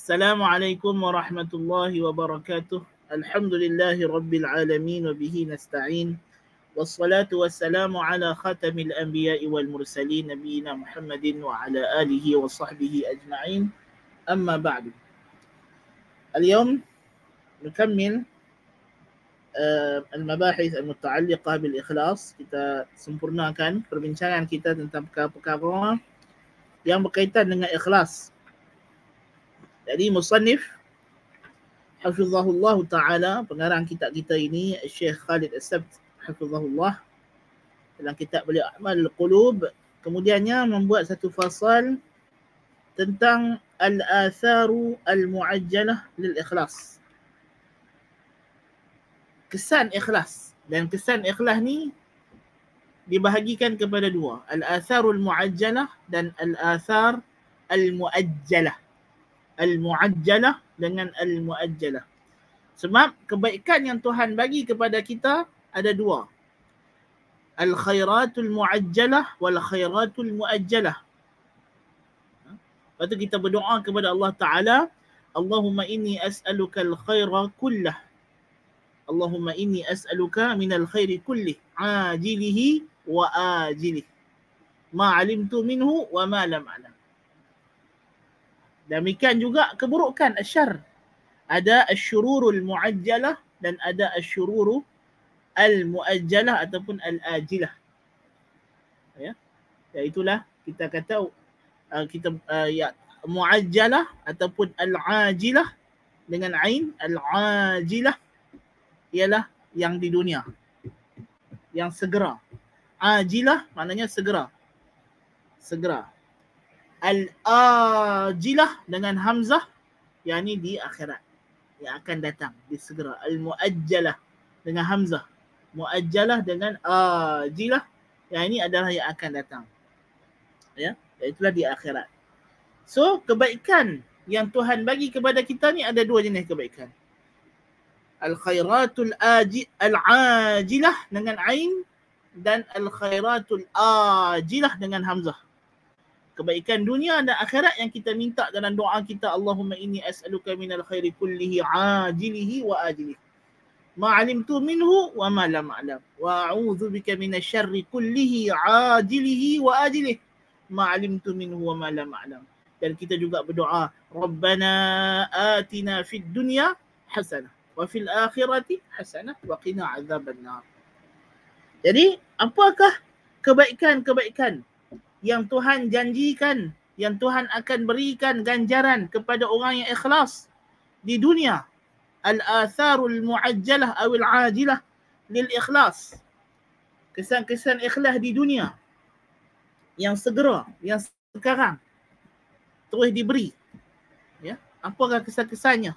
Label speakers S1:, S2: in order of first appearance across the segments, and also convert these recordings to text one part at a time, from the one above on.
S1: Assalamualaikum warahmatullahi wabarakatuh. Alhamdulillahi rabbil alamin wa bihi nasta'in. Wassalatu wassalamu ala khatamil anbiya'i wal mursalin nabiyina Muhammadin wa ala alihi wa sahbihi ajma'in. Amma ba'du. اليوم نكمل المباحث المتعلقة بالإخلاص. Kita sempurnakan perbincangan kita tentang perkara-perkara yang berkaitan dengan ikhlas. Jadi musannif hafizahullah ta'ala, pengarang kitab kita ini Syekh Khalid As-Sabt hafizahullah, dalam kitab beliau A'mal Al-Qulub, kemudiannya membuat satu fasal tentang al-atharu al-mu'ajjalah lil-ikhlas. Kesan ikhlas, dan kesan ikhlas ni dibahagikan kepada dua, al-atharul mu'ajjalah dan al-athar al-mu'ajjalah. Al-mu'ajjalah dengan al-mu'ajjalah. Sebab kebaikan yang Tuhan bagi kepada kita ada dua. Al-khairatul mu'ajjalah wal khairatul mu'ajjalah. Lepas tu kita berdoa kepada Allah Ta'ala, Allahumma inni as'aluka al-khaira kullah. Allahumma inni as'aluka minal khairi kullih, ajilihi wa ajilih. Ma alimtu minhu wa ma lam a'lam. Demikian juga keburukan, asyar. Ada asyururul mu'ajjalah dan ada asyururu al-mu'ajjalah ataupun al-ajilah. Ya, itulah kita kata mu'ajjalah ataupun al-ajilah dengan ain. Al-ajilah ialah yang di dunia, yang segera. Ajilah maknanya segera. Segera. Al-ajilah dengan hamzah, yakni di akhirat, yang akan datang, di segera. Al-mu'ajjalah dengan hamzah, mu'ajjalah dengan ajilah, yang ini adalah yang akan datang. Ya, itulah di akhirat. So, kebaikan yang Tuhan bagi kepada kita ni ada dua jenis kebaikan. Al-khairatul al-ajilah dengan ain dan al-khairatul ajilah dengan hamzah. Kebaikan dunia dan akhirat yang kita minta dalam doa kita, Allahumma inni as'aluka minal khairi kullihi ajilihi wa ajilihi. Ma alimtu minhu wa ma lam a'lam. Wa a'udzu bika minasy syarri kullihi ajilihi wa ajilihi. Ma alimtu minhu wa ma lam a'lam. Dan kita juga berdoa, Rabbana atina fid dunya hasanah wa fil akhirati hasanah wa qina azabannar. Jadi, apakah kebaikan-kebaikan yang Tuhan janjikan, yang Tuhan akan berikan ganjaran kepada orang yang ikhlas di dunia? Al-atharul mu'ajjalah awil ajilah lil ikhlas. Kesan-kesan ikhlas di dunia yang segera, yang sekarang terus diberi. Ya, apakah kesan-kesannya?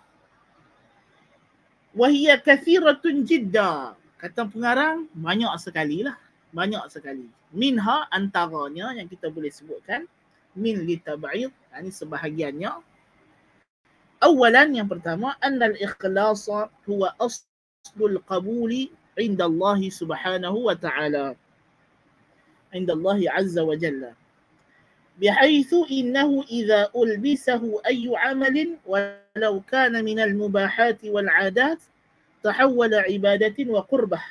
S1: Wahiyya kathiratun jidda. Kata pengarang, banyak sekali lah. Banyak sekali. Minha, antaranya yang kita boleh sebutkan, min litab'id, ini sebahagiannya. Awalan, yang pertama, annal ikhlasa huwa aslul qabuli inda Allah subhanahu wa ta'ala, inda Allah azza wa jalla, bihaythu innahu idha ulbisahu ayyu amalin walau kana minal mubahati wal adat tahawwala ibadatin wa qurbah.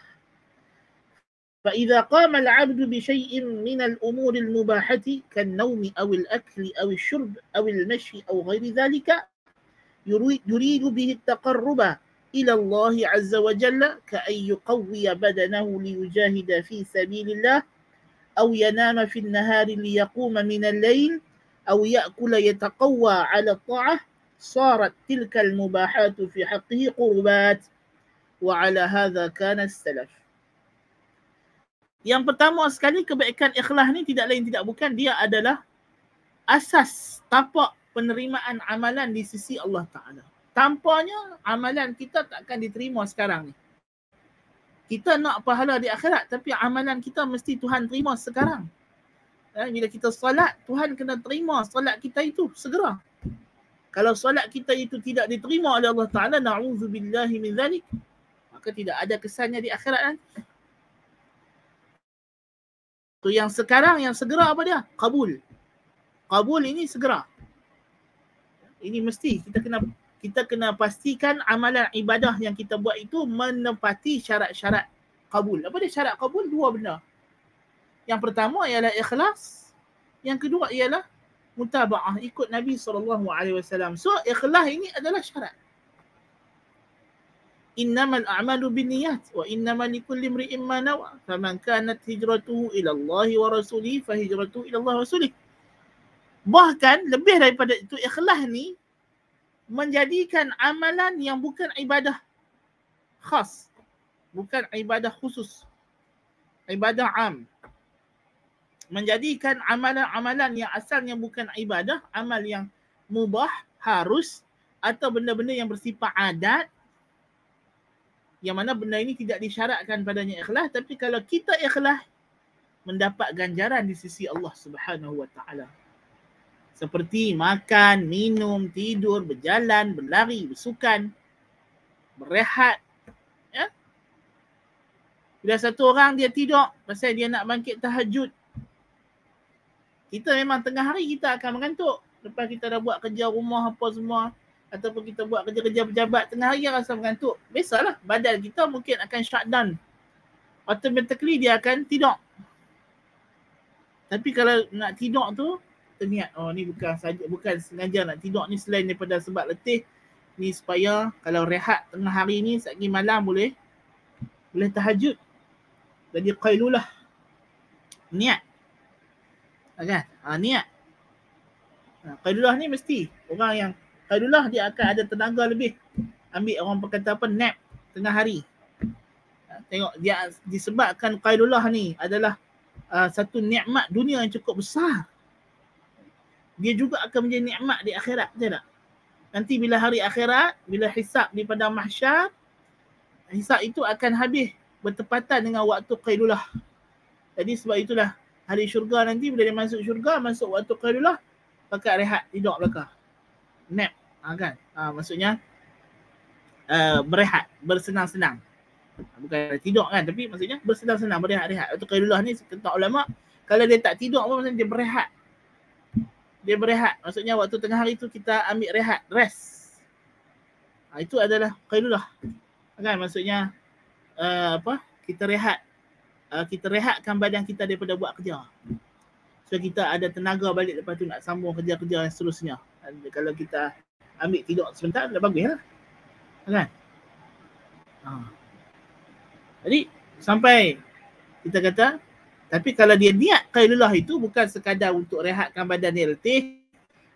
S1: فإذا قام العبد بشيء من الأمور المباحة كالنوم أو الأكل أو الشرب أو المشي أو غير ذلك يريد به التقرب إلى الله عز وجل كأن يقوي بدنه ليجاهد في سبيل الله أو ينام في النهار ليقوم من الليل أو يأكل يتقوى على الطاعة صارت تلك المباحات في حقه قربات وعلى هذا كان السلف. Yang pertama sekali, kebaikan ikhlas ni tidak lain tidak bukan, dia adalah asas tapak penerimaan amalan di sisi Allah Ta'ala. Tanpanya amalan kita tak akan diterima sekarang ni. Kita nak pahala di akhirat, tapi amalan kita mesti Tuhan terima sekarang. Bila kita solat, Tuhan kena terima solat kita itu segera. Kalau solat kita itu tidak diterima oleh Allah Ta'ala, na'udzubillahi min zalik, maka tidak ada kesannya di akhirat nanti. Tu yang sekarang, yang segera apa dia? Kabul. Kabul ini segera. Ini mesti kita kena pastikan amalan ibadah yang kita buat itu menepati syarat-syarat kabul. Apa dia syarat kabul? Dua benda. Yang pertama ialah ikhlas. Yang kedua ialah mutaba'ah, ikut Nabi SAW. So ikhlas ini adalah syarat. Innamal a'malu binniyat wa innamal likulli imri'in ma nawa. Faman kanat hijratuhu ila Allah wa rasulihi fa hijratuhu ila Allah wa rasulihi. Bahkan lebih daripada itu, ikhlas ni menjadikan amalan yang bukan ibadah khas, bukan ibadah khusus, ibadah am, menjadikan amalan-amalan yang asalnya bukan ibadah, amal yang mubah, harus, atau benda-benda yang bersifat adat, yang mana benda ini tidak disyaratkan padanya ikhlas, tapi kalau kita ikhlas, mendapat ganjaran di sisi Allah Subhanahu wa taala. Seperti makan, minum, tidur, berjalan, berlari, bersukan, berehat. Ya? Bila satu orang dia tidur pasal dia nak bangkit tahajud, kita memang tengah hari kita akan mengantuk. Lepas kita dah buat kerja rumah apa semua, ataupun kita buat kerja-kerja pejabat, tengah hari rasa mengantuk. Biasalah, badan kita mungkin akan shutdown. Automatically dia akan tidur. Tapi kalau nak tidur tu, terniat, oh ni bukan sengaja nak tidur ni, selain daripada sebab letih, ni supaya kalau rehat tengah hari ni, sekali malam boleh tahajud. Jadi qailulah. Niat. Kan? Niat. Qailulah ni mesti. Orang yang qailulah dia akan ada tenaga lebih. Ambil orang kata apa, nap tengah hari. Tengok dia disebabkan qailulah ni adalah satu nikmat dunia yang cukup besar. Dia juga akan menjadi nikmat di akhirat, betul tak? Nanti bila hari akhirat, bila hisab di padang mahsyar, hisab itu akan habis bertepatan dengan waktu qailulah. Jadi sebab itulah hari syurga nanti, bila dia masuk syurga, masuk waktu qailulah, pakai rehat, tidur belakang. Nap, kan? Maksudnya berehat, bersenang-senang. Bukan tidur kan, tapi maksudnya bersenang-senang, berehat-rehat. Waktu qailulah ni, kata ulama, kalau dia tak tidur apa, maksudnya dia berehat. Dia berehat. Maksudnya waktu tengah hari tu kita ambil rehat, rest. Itu adalah qailulah. Kan maksudnya kita rehat. Kita rehatkan badan kita daripada buat kerja. So kita ada tenaga balik lepas tu nak sambung kerja-kerja yang seterusnya. Kalau kita ambil tidur sebentar, dah baguslah. Kan? Jadi sampai kita kata, tapi kalau dia niat qailulah itu bukan sekadar untuk rehatkan badan dia letih,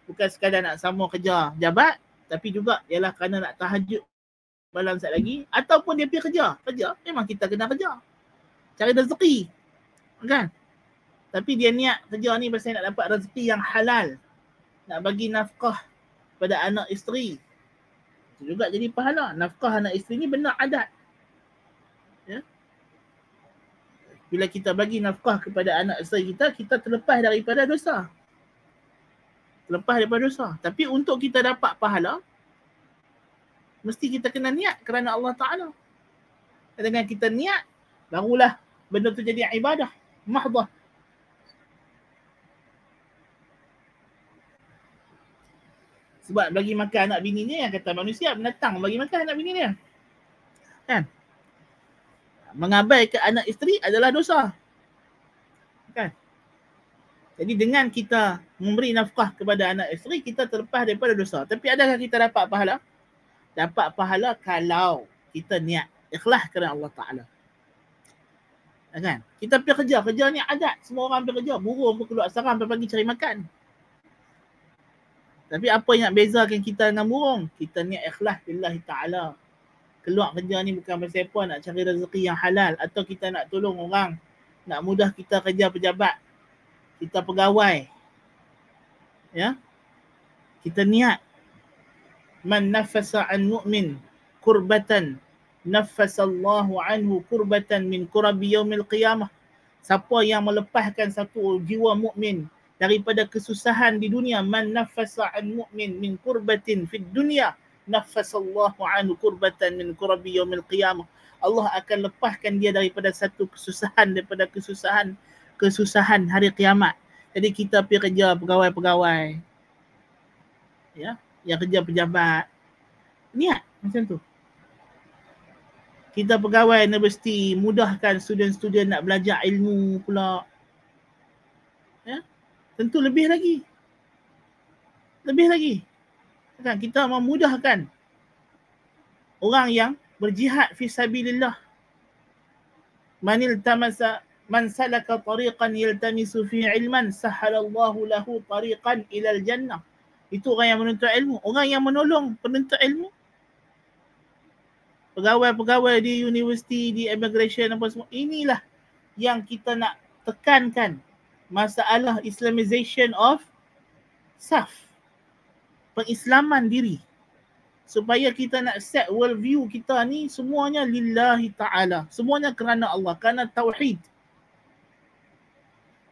S1: bukan sekadar nak sambung kerja jabat, tapi juga ialah kerana nak tahajud malam sekali lagi, ataupun dia pergi kerja. Kerja, memang kita kena kerja. Cari rezeki. Kan? Tapi dia niat kerja ni pasal nak dapat rezeki yang halal. Nak bagi nafkah pada anak isteri. Itu juga jadi pahala. Nafkah anak isteri ni benar adat. Ya? Bila kita bagi nafkah kepada anak isteri kita, kita terlepas daripada dosa. Terlepas daripada dosa. Tapi untuk kita dapat pahala, mesti kita kena niat kerana Allah Ta'ala. Dengan kita niat, barulah benda tu jadi ibadah mahdah. Sebab bagi makan anak bini dia, yang kata manusia, binatang bagi makan anak bini dia. Kan? Mengabaikan anak isteri adalah dosa. Kan? Jadi dengan kita memberi nafkah kepada anak isteri, kita terlepas daripada dosa. Tapi adakah kita dapat pahala? Dapat pahala kalau kita niat ikhlas kerana Allah Ta'ala. Kan? Kita pergi kerja ni adat. Semua orang pergi kerja. Burung pun keluar sarang sampai pagi cari makan. Tapi apa yang bezakan kita dengan burung? Kita niat ikhlas lillahi Ta'ala. Keluar kerja ni bukan pasal apa, nak cari rezeki yang halal, atau kita nak tolong orang, nak mudah kita kerja pejabat, kita pegawai. Ya? Kita niat. Man nafasa an mu'min kurbatan nafasallahu anhu kurbatan min kurabi yaumil qiyamah. Siapa yang melepaskan satu jiwa mukmin daripada kesusahan di dunia, man nafasa an mu'min min kurbatin fid dunya nafasallahu anhu kurbatan min kurabi yaumil qiyamah. Allah akan lepaskan dia daripada satu kesusahan, daripada kesusahan hari kiamat. Jadi kita pergi kerja pegawai-pegawai. Ya. yang kerja pejabat. Niat macam tu. Kita pegawai universiti, mudahkan student-student nak belajar ilmu pula. Ya? Tentu lebih lagi. Lebih lagi. Kan kita memudahkan orang yang berjihad fi sabilillah. Man salaka tariqan yaltamisu fi ilman sahhalallahu lahu tariqan ilal jannah. Itu orang yang menuntut ilmu. Orang yang menolong penuntut ilmu, pegawai-pegawai di universiti, di immigration apa semua, inilah yang kita nak tekankan masalah Islamization of self, pengislaman diri, supaya kita nak set world view kita ni semuanya lillahi ta'ala, semuanya kerana Allah, kerana tauhid.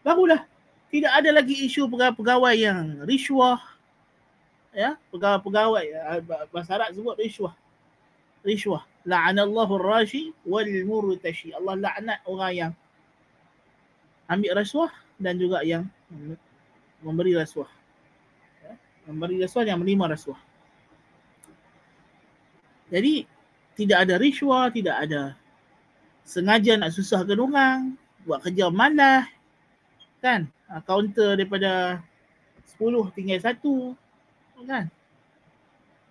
S1: Barulah tidak ada lagi isu pegawai-pegawai yang rishwah, ya, pegawai-pegawai bahasa Arab sebut rishwah. La'anallahu ar-rashi wal murtashi. Allah laknat orang yang ambil rasuah dan juga yang memberi rasuah. Ya? Memberi rasuah yang menerima rasuah. Jadi tidak ada rishwah, tidak ada sengaja nak susahkan orang, buat kerja malas, kan? Kaunter daripada 10 tinggal 1, kan?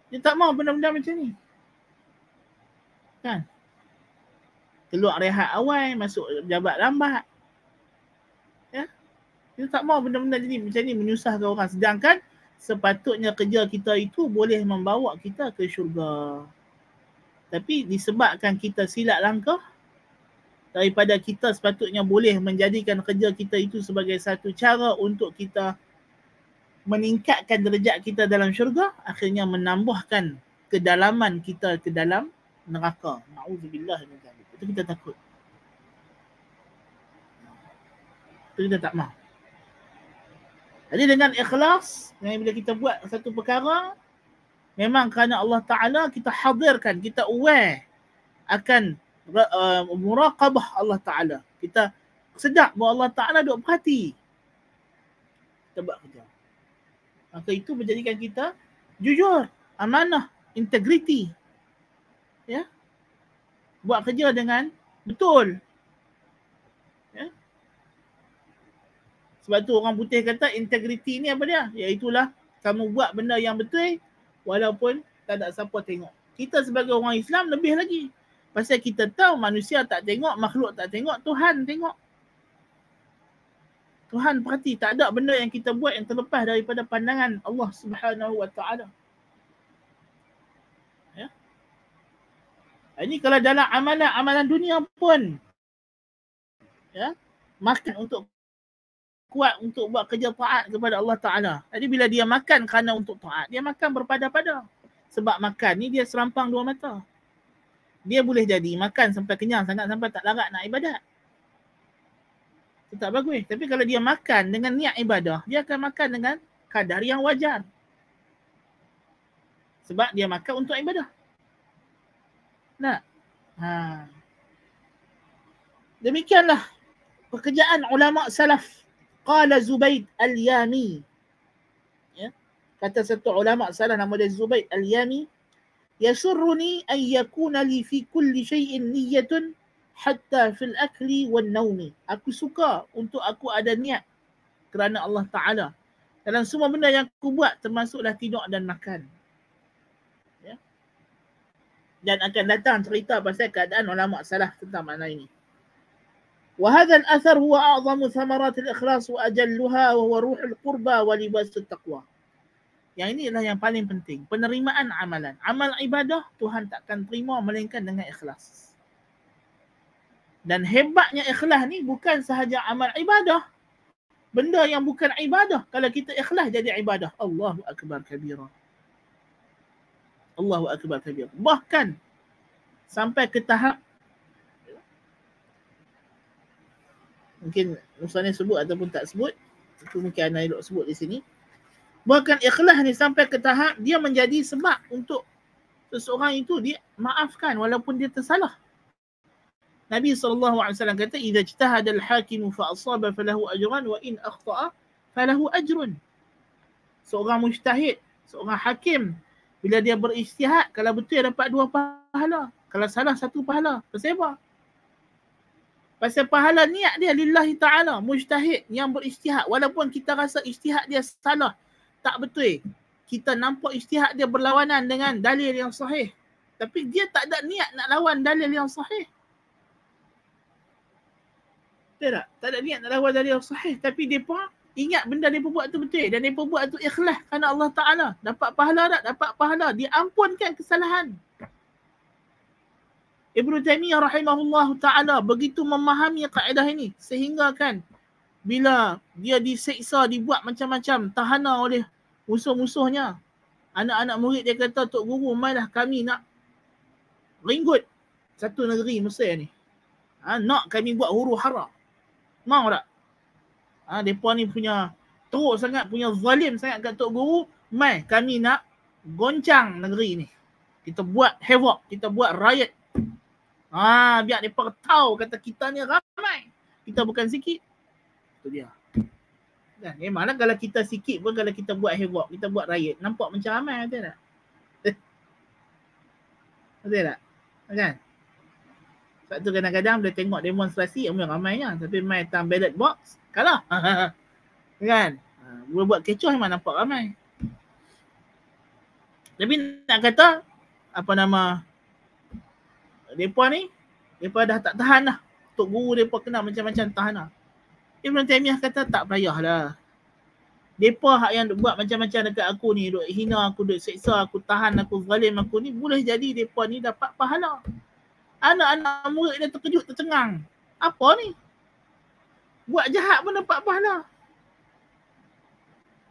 S1: Dia tak mau benda-benda macam ni. Kan? Keluar rehat awal, masuk jabat lambat. Ya? Kita tak mau benda-benda jadi macam ni menyusahkan orang. Sedangkan sepatutnya kerja kita itu boleh membawa kita ke syurga. Tapi disebabkan kita silap langkah, daripada kita sepatutnya boleh menjadikan kerja kita itu sebagai satu cara untuk kita meningkatkan derajat kita dalam syurga, akhirnya menambahkan kedalaman kita ke dalam neraka. Na'udzubillah min dzalik. Itu kita takut. Itu kita tak mahu. Jadi dengan ikhlas, bila kita buat satu perkara, memang kerana Allah Ta'ala, kita hadirkan, kita aware akan muraqabah Allah Ta'ala. Kita sedar bahawa Allah Ta'ala duk perhati kita buat kerja. Maka itu menjadikan kita jujur, amanah, integriti. Ya, buat kerja dengan betul. Ya. Sebab tu orang putih kata integriti ni apa dia? Iaitulah kamu buat benda yang betul walaupun tak ada siapa tengok. Kita sebagai orang Islam lebih lagi. Pasal kita tahu manusia tak tengok, makhluk tak tengok, Tuhan tengok. Tuhan perhati, tak ada benda yang kita buat yang terlepas daripada pandangan Allah Subhanahu wa Ta'ala. Ini kalau dalam amalan dunia pun, ya, makan untuk kuat untuk buat kerja taat kepada Allah Ta'ala. Jadi bila dia makan kerana untuk taat, dia makan berpada-pada. Sebab makan ni dia serampang dua mata. Dia boleh jadi makan sampai kenyang sangat sampai tak larat nak ibadat. Itu tak bagus. Tapi kalau dia makan dengan niat ibadah, dia akan makan dengan kadar yang wajar. Sebab dia makan untuk ibadah. Nah, demikianlah pekerjaan ulama salaf. Qala Zubayd al-Yami. Ya. Kata satu ulama salaf nama dia Zubayd al-Yami, yasurruni an yakuna li fi kulli shay'in niyyatun hatta fil akli wan naumi. Aku suka untuk aku ada niat kerana Allah Ta'ala dalam semua benda yang aku buat, termasuklah tidur dan makan. Dan akan datang cerita pasal keadaan ulama salaf tentang makna ini. Wa hadzal athar huwa a'zamu thamarat al-ikhlas wa ajalluha wa huwa ruhul qurba wa libasut taqwa. Yang ini adalah yang paling penting, penerimaan amalan. Amal ibadah Tuhan takkan terima melainkan dengan ikhlas. Dan hebatnya ikhlas ni bukan sahaja amal ibadah. Benda yang bukan ibadah, kalau kita ikhlas jadi ibadah. Allahu akbar kabira. Allahu akbar kabir. Bahkan sampai ke tahap, mungkin Ustaz sebut ataupun tak sebut, itu mungkin Ana elok sebut di sini. Bahkan ikhlas ni sampai ke tahap dia menjadi sebab untuk seseorang itu dia maafkan walaupun dia tersalah. Nabi SAW kata, "Idza ijtahada al-hakim fa asaba falahu ajran wa in akhta'a falahu ajrun." Seorang mujtahid, Seorang hakim bila dia berijtihad, kalau betul dapat 2 pahala, kalau salah 1 pahala. Pasal apa? Pasal pahala niat dia lillahi ta'ala, mujtahid yang berijtihad. Walaupun kita rasa ijtihad dia salah, tak betul, kita nampak ijtihad dia berlawanan dengan dalil yang sahih, tapi dia tak ada niat nak lawan dalil yang sahih. Betul tak? Tak ada niat nak lawan dalil yang sahih, tapi dia pun ingat benda dia buat tu betul dan dia buat tu ikhlas kerana Allah Ta'ala. Dapat pahala tak? Dapat pahala. Diampunkan kesalahan. Ibnu Taimiyah rahimahullah ta'ala begitu memahami kaedah ini sehingga kan bila dia diseksa, dibuat macam-macam, tahanan oleh musuh-musuhnya, anak-anak murid dia kata, Tok Guru, mainlah kami nak ringgut satu negeri Mesir ni. Nak kami buat huru hara. Mau tak? Mereka ni punya teruk sangat, punya zalim sangat kat Tok Guru. Mai kami nak goncang negeri ni. Kita buat havoc, kita buat riot. Biar mereka tahu kata kita ni ramai. Kita bukan sikit. Itu dia. Dan memanglah kalau kita sikit pun, kalau kita buat havoc, kita buat riot, nampak macam ramai, betul tak? Betul tak? Kan? Sebab tu kadang-kadang bila tengok demonstrasi ramainya, tapi main time ballot box, kalah. Kan? Bila buat kecoh memang nampak ramai. Tapi nak kata, mereka ni, mereka dah tak tahan lah. Tok Guru mereka kena macam-macam tahan lah. Ibn Taimiyah kata tak payahlah. Mereka yang buat macam-macam dekat aku ni, duk hina aku, duk seksa aku, tahan aku, zalim aku ni, boleh jadi mereka ni dapat pahala. Anak-anak murid dia terkejut, tercengang. Apa ni? Buat jahat pun dapat pahala.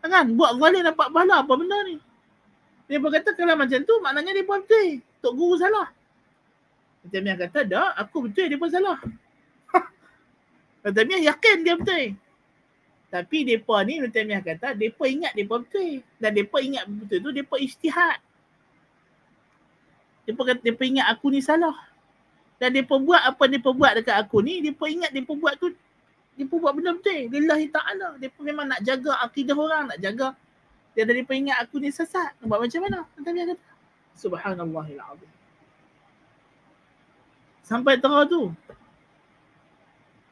S1: Kan? Buat zalim dapat pahala, apa benda ni? Dia kata kalau macam tu, maknanya dia pun betul. Tok Guru salah. Taimiyah kata, dah, aku betul, dia pun salah. Taimiyah yakin dia betul. Tapi mereka ni, Taimiyah kata, mereka ingat mereka betul. Dan mereka ingat betul tu, mereka ijtihad. Mereka ingat aku ni salah. Dan mereka buat apa mereka buat dekat aku ni, mereka ingat mereka buat tu, mereka buat benda betul. Lillahi ta'ala. Mereka memang nak jaga akidah orang, nak jaga. Dan mereka ingat aku ni sesat. Nak buat macam mana? Taimiyah kata, Subhanallahil azim. Sampai terang tu,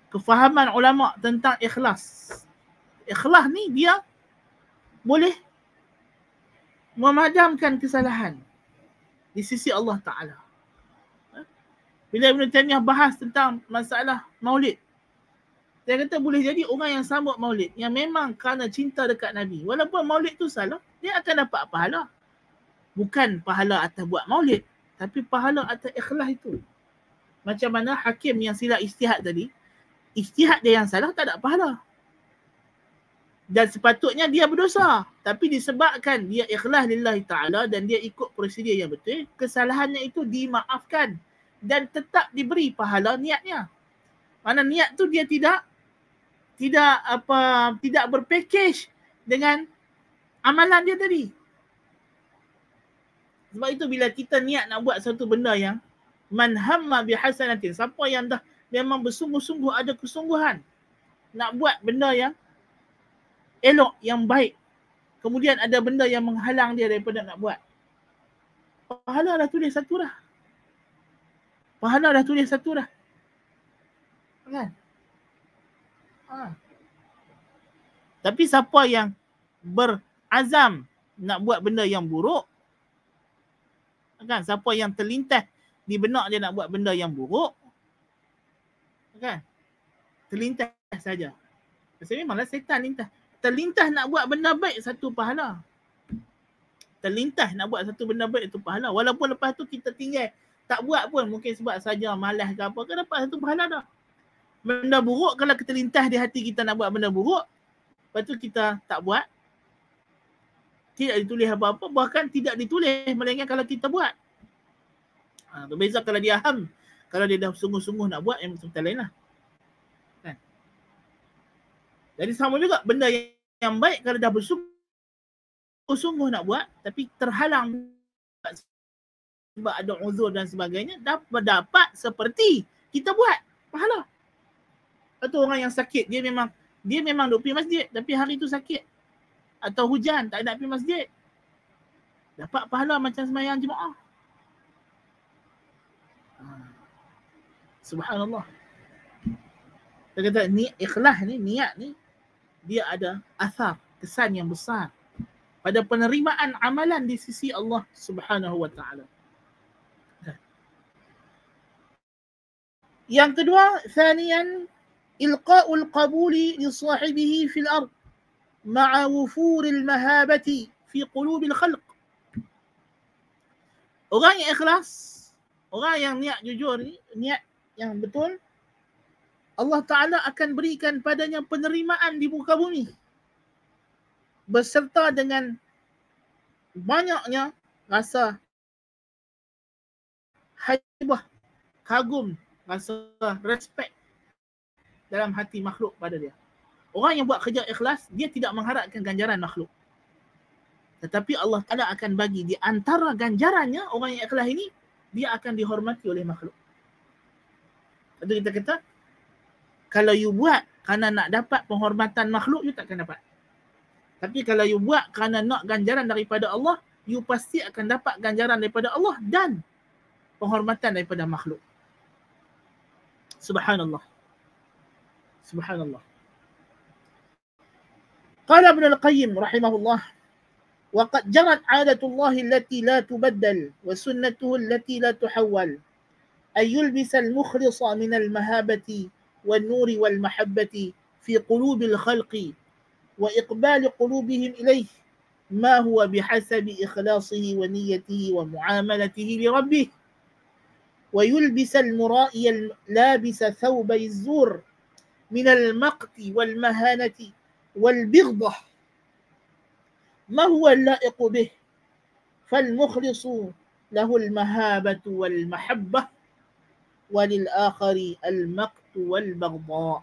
S1: kefahaman ulama tentang ikhlas. Ikhlas ni dia boleh memadamkan kesalahan di sisi Allah Ta'ala. Bila Ibn Taimiyah bahas tentang masalah maulid, dia kata boleh jadi orang yang sambut maulid yang memang kerana cinta dekat Nabi. Walaupun maulid tu salah, dia akan dapat pahala. Bukan pahala atas buat maulid, tapi pahala atas ikhlas itu. Macam mana hakim yang silap ijtihad tadi, ijtihad dia yang salah tak ada pahala. Dan sepatutnya dia berdosa. Tapi disebabkan dia ikhlas lillahi ta'ala dan dia ikut prosedur yang betul, kesalahannya itu dimaafkan dan tetap diberi pahala niatnya. Mana niat tu dia tidak berpackage dengan amalan dia tadi. Sebab itu bila kita niat nak buat satu benda yang man hamma bihasanatin, siapa yang dah memang bersungguh-sungguh ada kesungguhan nak buat benda yang elok, yang baik, kemudian ada benda yang menghalang dia daripada nak buat, pahala dah tulis satu dah. Pahala dah tulis satu dah. Kan? Tapi siapa yang berazam nak buat benda yang buruk, kan? Siapa yang terlintas di benak dia nak buat benda yang buruk, kan? Terlintas saja. Pasal memanglah setan lintas. Terlintas nak buat benda baik, satu pahala. Terlintas nak buat satu benda baik, itu pahala. Walaupun lepas tu kita tinggal tak buat pun, mungkin sebab saja malas ke apa, kan dapat satu pahala dah. Benda buruk, kalau kita lintas di hati kita nak buat benda buruk, lepas tu kita tak buat, tidak ditulis apa-apa, bahkan tidak ditulis, melainkan kalau kita buat. Berbeza kalau dia ham. Kalau dia dah sungguh-sungguh nak buat, yang sebentar lain lah. Kan? Jadi sama juga, benda yang baik kalau dah bersungguh-sungguh nak buat, tapi terhalang sebab ada uzur dan sebagainya, dapat seperti kita buat pahala. Atau orang yang sakit, dia memang duk pergi masjid, tapi hari tu sakit atau hujan tak nak pergi masjid, dapat pahala macam sembahyang jemaah. Subhanallah. Dia kata ikhlas ni, niat ni, dia ada athar, kesan yang besar pada penerimaan amalan di sisi Allah Subhanahu wa taala. Yang kedua, thaniyan ilqa'ul qabuli li sahibihi fil ard ma'a wufuril mahabati fi qulubil khalq. Orang yang ikhlas, orang yang niat jujur ni, niat yang betul, Allah Ta'ala akan berikan padanya penerimaan di muka bumi beserta dengan banyaknya rasa haibah, kagum, rasa respect dalam hati makhluk pada dia. Orang yang buat kerja ikhlas, dia tidak mengharapkan ganjaran makhluk. Tetapi Allah Ta'ala akan bagi di antara ganjarannya, orang yang ikhlas ini, dia akan dihormati oleh makhluk. Lepas kita kata, kalau you buat kerana nak dapat penghormatan makhluk, you takkan dapat. Tapi kalau you buat kerana nak ganjaran daripada Allah, you pasti akan dapat ganjaran daripada Allah dan penghormatan daripada makhluk. Subhanallah. Subhanallah. Qala Ibn Al-Qayyim rahimahullah, وقد جرت عادة الله التي لا تبدل وسنته التي لا تحول أن يلبس المخلص من المهابة والنور والمحبة في قلوب الخلق وإقبال قلوبهم إليه ما هو بحسب إخلاصه ونيته ومعاملته لربه، ويلبس المرائي اللابس ثوبي الزور من المقت والمهانة والبغضة ما هو اللائق به، فالمخلص له المهابة والمحبة وللآخر المقت والبغضاء.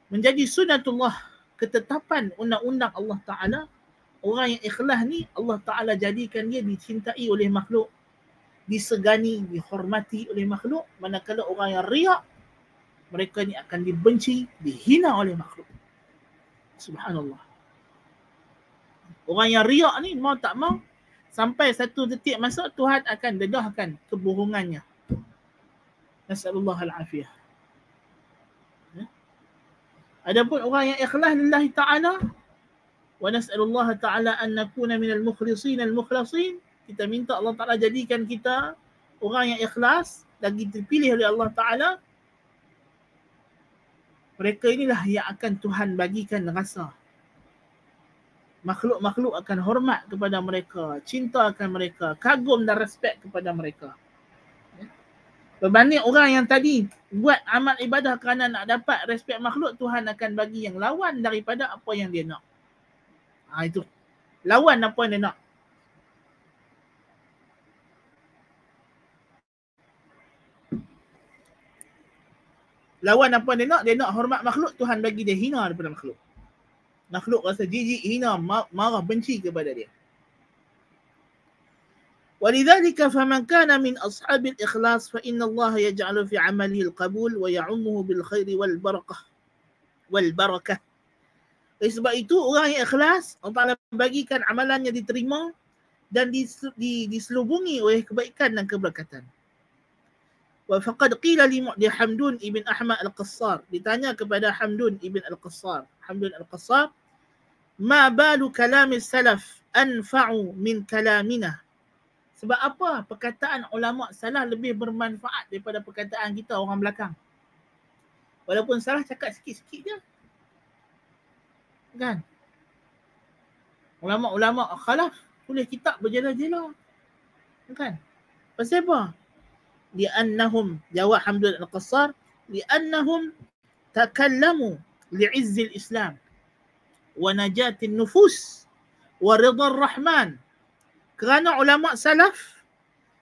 S1: Menjadi sunatullah, ketetapan undang-undang Allah Ta'ala, orang yang ikhlas ni Allah Ta'ala jadikan dia dicintai oleh makhluk, disegani, dihormati oleh makhluk. Manakala orang yang riak, mereka ni akan dibenci, dihina oleh makhluk. Subhanallah. Orang yang riak ni mau tak mau, sampai satu detik masa Tuhan akan dedahkan kebohongannya. Nasallallahu al-afiyah. Adapun orang yang ikhlas lillahi ta'ala, wa nas'alullah ta'ala an nakuna minal mukhlisin al-mukhlasin, kita minta Allah Ta'ala jadikan kita orang yang ikhlas, lagi terpilih oleh Allah Ta'ala. Mereka inilah yang akan Tuhan bagikan rasa. Makhluk-makhluk akan hormat kepada mereka, cinta akan mereka, kagum dan respect kepada mereka. Berbanding orang yang tadi buat amal ibadah kerana nak dapat respect makhluk, Tuhan akan bagi yang lawan daripada apa yang dia nak. Itu. Lawan apa yang dia nak. Lawan apa dia nak hormat makhluk, Tuhan bagi dia hina daripada makhluk. Makhluk rasa jijik, hina, marah, benci kepada dia. ولذلك فمن كان من أصحاب الإخلاص فإن الله يجعل في عمله القبول ويعمه بالخير والبركة. Sebab itu orang yang ikhlas, Allah Ta'ala bagikan amalannya diterima dan diselubungi oleh kebaikan dan keberkatan. وفقد قيل لحمدون ibn Ahmad al-Qassar, ditanya kepada Hamdun ibn al-Qassar, Hamdun al-Qassar, ma balu kalam salaf anfa'u min kalamina. Sebab apa perkataan ulama salah lebih bermanfaat daripada perkataan kita orang belakang? Walaupun salah cakap sikit-sikit je. Kan? Ulama-ulama khalaf tulis kitab berjela-jela. Kan? Pasal apa? Li'annahum, jawab Hamdun al-Qassar, li'annahum takallamu li'izzil Islam wa najatin nufus wa ridar rahman. Kerana ulama salaf,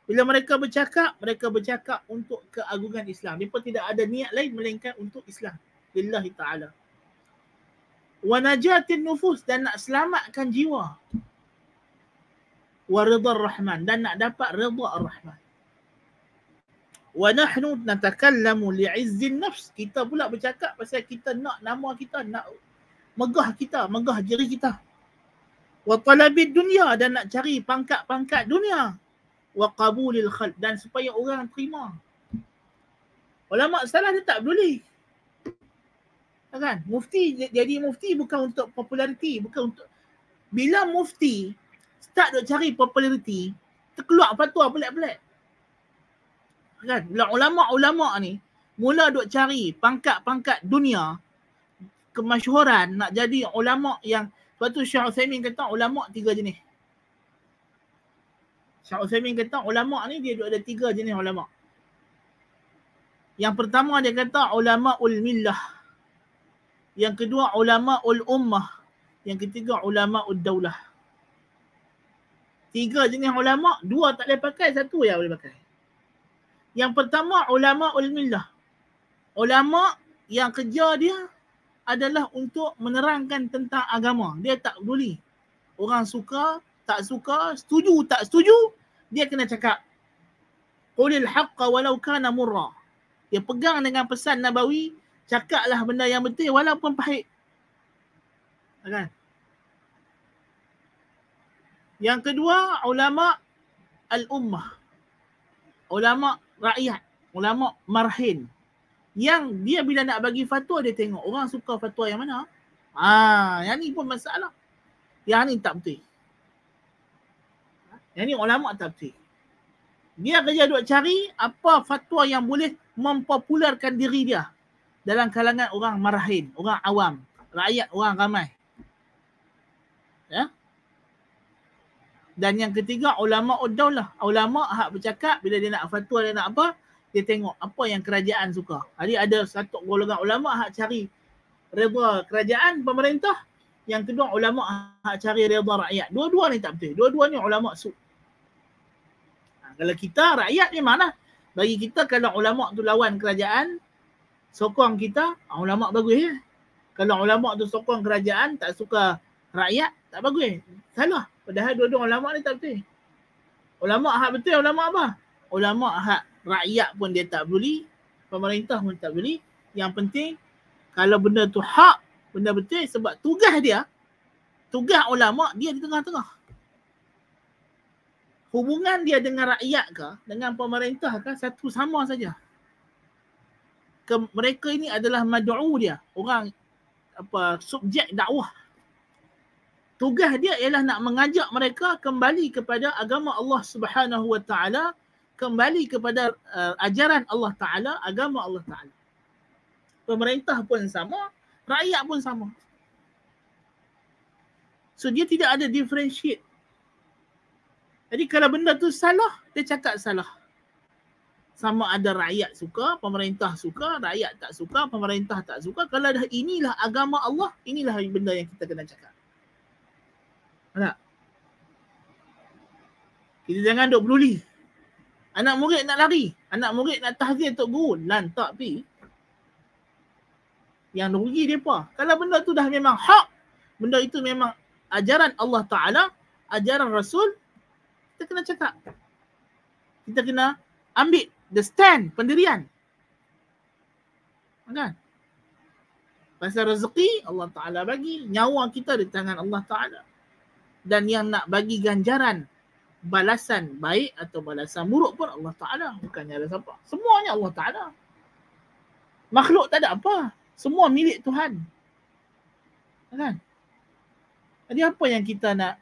S1: bila mereka bercakap untuk keagungan Islam. Mereka tidak ada niat lain melainkan untuk Islam. Lillahi ta'ala. Wa najatin nufus, dan nak selamatkan jiwa. Wa ridar rahman, dan nak dapat ridha ar-rahman. Wa nahnu natakallamu li'izzin nafs. Kita pula bercakap pasal kita nak nama kita, nak megah kita, megah diri kita. wa talabid dunia, dan nak cari pangkat-pangkat dunia, wa qabulil khalq, dan supaya orang terima. Ulama salaf dia tak peduli. Kan? Mufti jadi mufti bukan untuk populariti, bukan untuk, bila mufti start duk cari populariti, terkeluar fatwa pelik-pelik. Kan? Bila ulama-ulama ni mula duk cari pangkat-pangkat dunia, kemasyhuran, nak jadi ulama yang, sebab tu Syekh Uthaymin kata ulama 3 jenis. Syekh Uthaymin kata ulama ni dia ada 3 jenis ulama. Yang pertama dia kata ulamaul millah. Yang kedua ulamaul ummah. Yang ketiga ulamaul daulah. 3 jenis ulama, 2 tak boleh pakai, 1 yang boleh pakai. Yang pertama ulamaul millah. Ulama yang kerja dia adalah untuk menerangkan tentang agama. Dia tak peduli orang suka, tak suka, setuju, tak setuju, dia kena cakap. Qulil haqqa walau kana murra. Dia pegang dengan pesan Nabawi, cakaplah benda yang betul walaupun pahit. Kan? Yang kedua, ulama al-ummah. Ulama rakyat, ulama marhin. Yang dia bila nak bagi fatwa, dia tengok orang suka fatwa yang mana. Yang ni pun masalah. Yang ni tak betul. Yang ni ulama tak betul. Dia kerja duk cari apa fatwa yang boleh mempopularkan diri dia dalam kalangan orang marhin, orang awam, rakyat, orang ramai. Ya? Dan yang ketiga ulama ud-daulah. Ulama hak bercakap bila dia nak fatwa, dia nak apa, dia tengok apa yang kerajaan suka. Jadi ada satu golongan ulama hak cari redha kerajaan, pemerintah. Yang kedua ulama hak cari redha rakyat. Dua-dua ni tak betul. Dua-dua ni ulama su. Kalau kita rakyat ni mana? Bagi kita kalau ulama tu lawan kerajaan, sokong kita, ulama bagus ya. Kalau ulama tu sokong kerajaan, tak suka rakyat, tak bagus. Salah. Padahal dua-dua ulama ni tak betul. Ulama hak betul, ulama apa? Ulama hak rakyat pun dia tak peduli, pemerintah pun tak peduli. Yang penting kalau benda tu hak, benda betul, sebab tugas dia, tugas ulama dia di tengah-tengah. Hubungan dia dengan rakyat ke, dengan pemerintah ke, satu sama saja. Mereka ini adalah mad'u dia, orang apa, subjek dakwah. Tugas dia ialah nak mengajak mereka kembali kepada agama Allah Subhanahu wa taala, kembali kepada ajaran Allah Taala, agama Allah Taala. Pemerintah pun sama, rakyat pun sama. So dia tidak ada differentiate. Jadi kalau benda tu salah, dia cakap salah. Sama ada rakyat suka, pemerintah suka, rakyat tak suka, pemerintah tak suka. Kalau dah inilah agama Allah, inilah benda yang kita kena cakap. Tak? Kita jangan duk peduli. Anak murid nak lari, anak murid nak tahzir tok guru, lantak pi. Yang rugi depa. Kalau benda tu dah memang hak, benda itu memang ajaran Allah Taala, ajaran Rasul, kita kena cakap. Kita kena ambil the stand, pendirian. Kan? Pasal rezeki Allah Taala bagi, nyawa kita di tangan Allah Taala. Dan yang nak bagi ganjaran, balasan baik atau balasan buruk pun Allah Ta'ala. Bukannya ada siapa. Semuanya Allah Ta'ala. Makhluk tak ada apa. Semua milik Tuhan. Kan? Jadi apa yang kita nak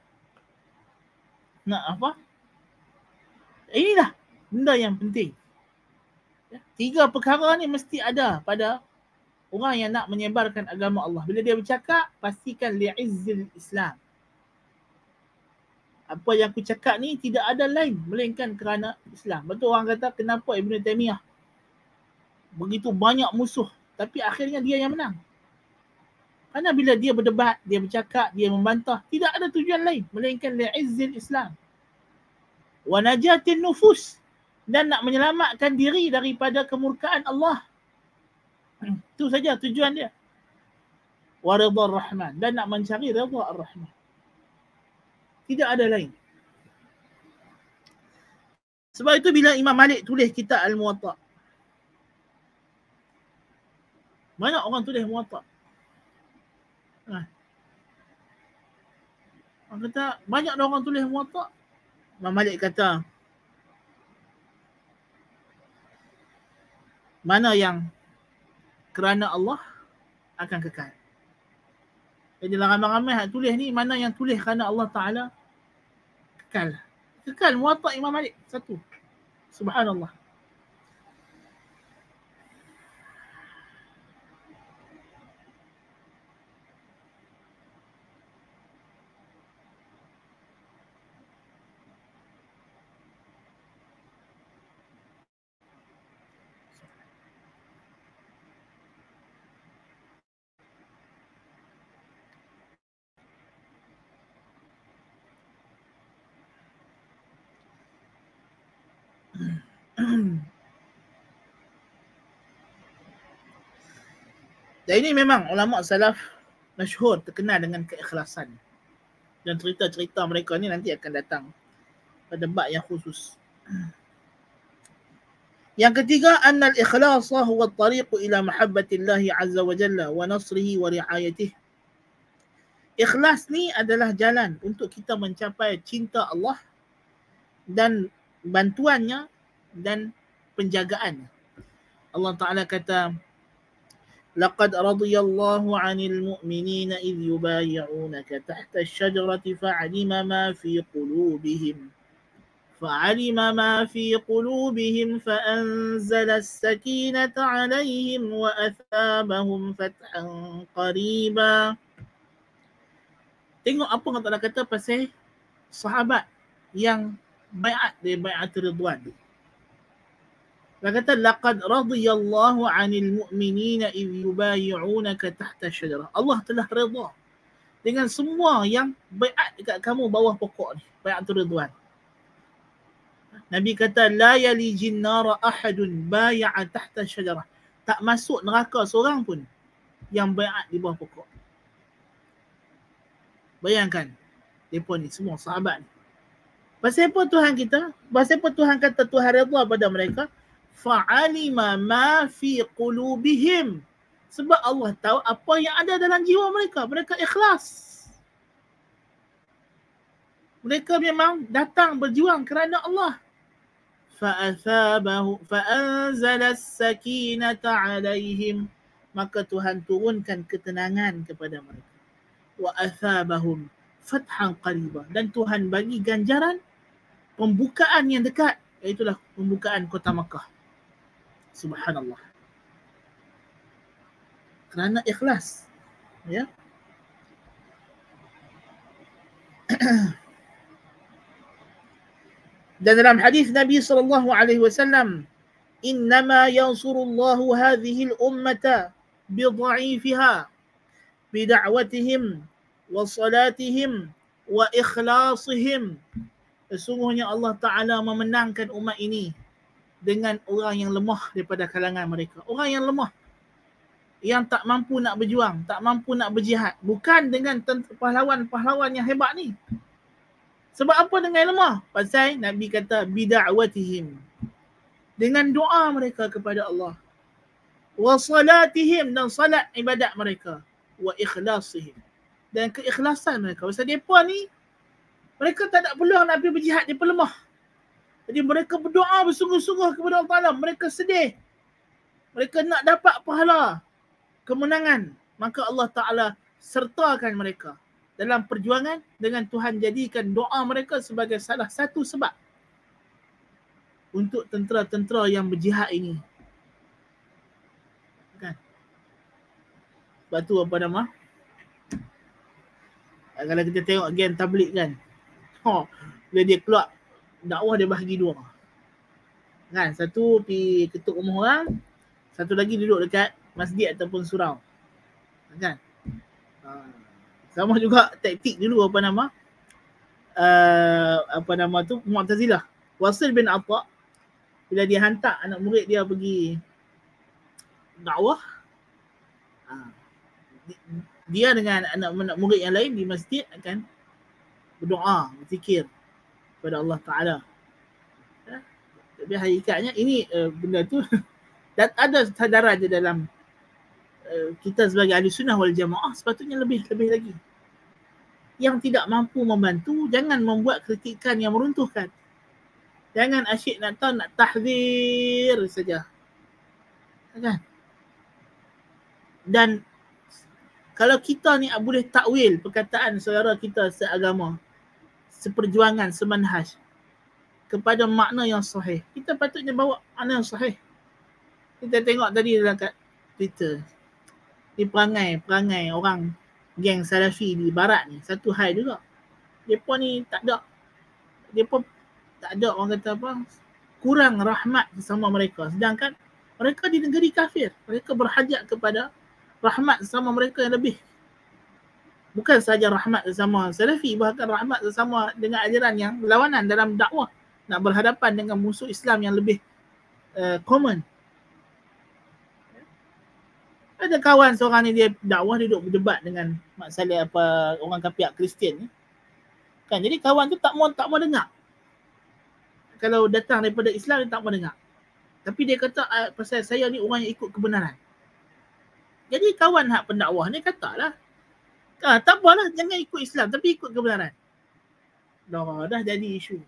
S1: apa? Inilah benda yang penting. 3 perkara ni mesti ada pada orang yang nak menyebarkan agama Allah. Bila dia bercakap, pastikan li'izzil Islam. Apa yang aku cakap ni tidak ada lain melainkan kerana Islam. Betul orang kata kenapa Ibn Taymiyah begitu banyak musuh, tapi akhirnya dia yang menang. Kerana bila dia berdebat, dia bercakap, dia membantah, tidak ada tujuan lain melainkan li'izzil Islam. Wa najatin nufus, dan nak menyelamatkan diri daripada kemurkaan Allah. Itu saja tujuan dia. Wa ridha ar-Rahman, dan nak mencari ridha ar-Rahman. Tidak ada lain. Sebab itu bila Imam Malik tulis kitab Al-Muwatta, banyak orang tulis Muwatta. Orang kata banyak dah orang tulis Muwatta. Imam Malik kata mana yang kerana Allah akan kekal. Jadi dalam ramai-ramai yang tulis ni, mana yang tulis kerana Allah Ta'ala kekal. Kekal Muwatta Imam Malik satu. Subhanallah. Dan ini memang ulama salaf masyhur terkenal dengan keikhlasan. Dan cerita-cerita mereka ni nanti akan datang pada bab yang khusus. Yang ketiga, annal ikhlasa huwa at-tariq ila mahabbatillah azza wa jalla wa nasrihi wa riayatihi. Ikhlas ni adalah jalan untuk kita mencapai cinta Allah dan bantuannya dan penjagaannya. Allah Ta'ala kata, لقد رضي الله عن المؤمنين إذ يبايعونك تحت الشجرة فعلم ما في قلوبهم فأنزل السكينة عليهم وأثابهم فتحا قريبا. Tengok apa Allah Ta'ala kata pasal sahabat yang bai'at dari bai'atul ridwan. Dia kata laqad radiyallahu 'anil mu'minina idh yubayyi'unaka tahta asy-syajarah. Allah telah redha dengan semua yang bai'at dekat kamu bawah pokok ni, bai'atul ridwan. Nabi kata la yalijin nara ahadun bai'a tahta asy-syajarah. Tak masuk neraka seorang pun yang bai'at di bawah pokok. Bayangkan depa ni semua sahabat ni. Pasal apa Tuhan kita? Pasal apa Tuhan kata Tuhan redha pada mereka? Fa'alima ma fi qulubihim. Sebab Allah tahu apa yang ada dalam jiwa mereka. Mereka ikhlas. Mereka memang datang berjuang kerana Allah. Fa'anzala as-sakinata 'alaihim. Maka Tuhan turunkan ketenangan kepada mereka. Wa athabahum fathan qariba. Dan Tuhan bagi ganjaran pembukaan yang dekat. Itulah pembukaan kota Makkah. Subhanallah. Kerana ikhlas. Ya. Dan dalam hadis Nabi SAW, innama yansurullahu hadhihi al-ummata bidha'ifiha bida'watihim wa salatihim wa ikhlasihim. Sesungguhnya Allah Ta'ala memenangkan umat ini dengan orang yang lemah daripada kalangan mereka. Orang yang lemah, yang tak mampu nak berjuang, tak mampu nak berjihad. Bukan dengan pahlawan-pahlawan yang hebat ni. Sebab apa dengan lemah? Pasal Nabi kata bida'watihim, dengan doa mereka kepada Allah. Wa salatihim, dan salat ibadat mereka. Wa ikhlasihim, dan keikhlasan mereka. Pasal mereka ni, mereka tak ada peluang nak pergi berjihad, mereka lemah. Jadi mereka berdoa bersungguh-sungguh kepada Allah Ta'ala. Mereka sedih. Mereka nak dapat pahala, kemenangan. Maka Allah Ta'ala sertakan mereka dalam perjuangan, dengan Tuhan jadikan doa mereka sebagai salah satu sebab untuk tentera-tentera yang berjihad ini. Kan? Sebab tu apa nama? Kalau kita tengok gen tabligh kan. Bila dia keluar dakwah, dia bahagi dua. Kan? Satu pergi ketuk rumah orang, satu lagi duduk dekat masjid ataupun surau. Kan? Sama juga taktik dulu apa nama tu Mu'tazilah. Wasil bin Atha, bila dia hantar anak murid dia pergi dakwah, dia dengan anak murid yang lain di masjid akan berdoa, berzikir kepada Allah Ta'ala. Tapi hakikatnya ini benda tu dan ada sadaran je dalam kita sebagai ahli sunnah wal jamaah, sepatutnya lebih lagi. yang tidak mampu membantu, jangan membuat kritikan yang meruntuhkan. Jangan asyik nak tahu, nak tahzir saja. Kan? Dan kalau kita ni boleh takwil perkataan saudara kita seagama, seperjuangan, semanhaj kepada makna yang sahih, kita patutnya bawa makna yang sahih. Kita tengok tadi dalam kat Twitter, ni perangai orang geng Salafi di barat ni satu hal juga. Depa ni tak ada orang kata apa, kurang rahmat sesama mereka, sedangkan mereka di negeri kafir. Mereka berhajat kepada rahmat sesama mereka yang lebih. Bukan saja rahmat sesama Salafi, bahkan rahmat sesama dengan ajaran yang berlawanan dalam dakwah, nak berhadapan dengan musuh Islam yang lebih common. Ada kawan seorang ni, dia dakwah, dia duduk berdebat dengan Mak Saleh apa orang pihak Kristian ni. Kan, jadi kawan tu tak mau dengar. Kalau datang daripada Islam, dia tak mau dengar. Tapi dia kata pasal saya ni orang yang ikut kebenaran. Jadi kawan hak pendakwah ni katalah, tak apalah, jangan ikut Islam tapi ikut kebenaran. Dah jadi isu.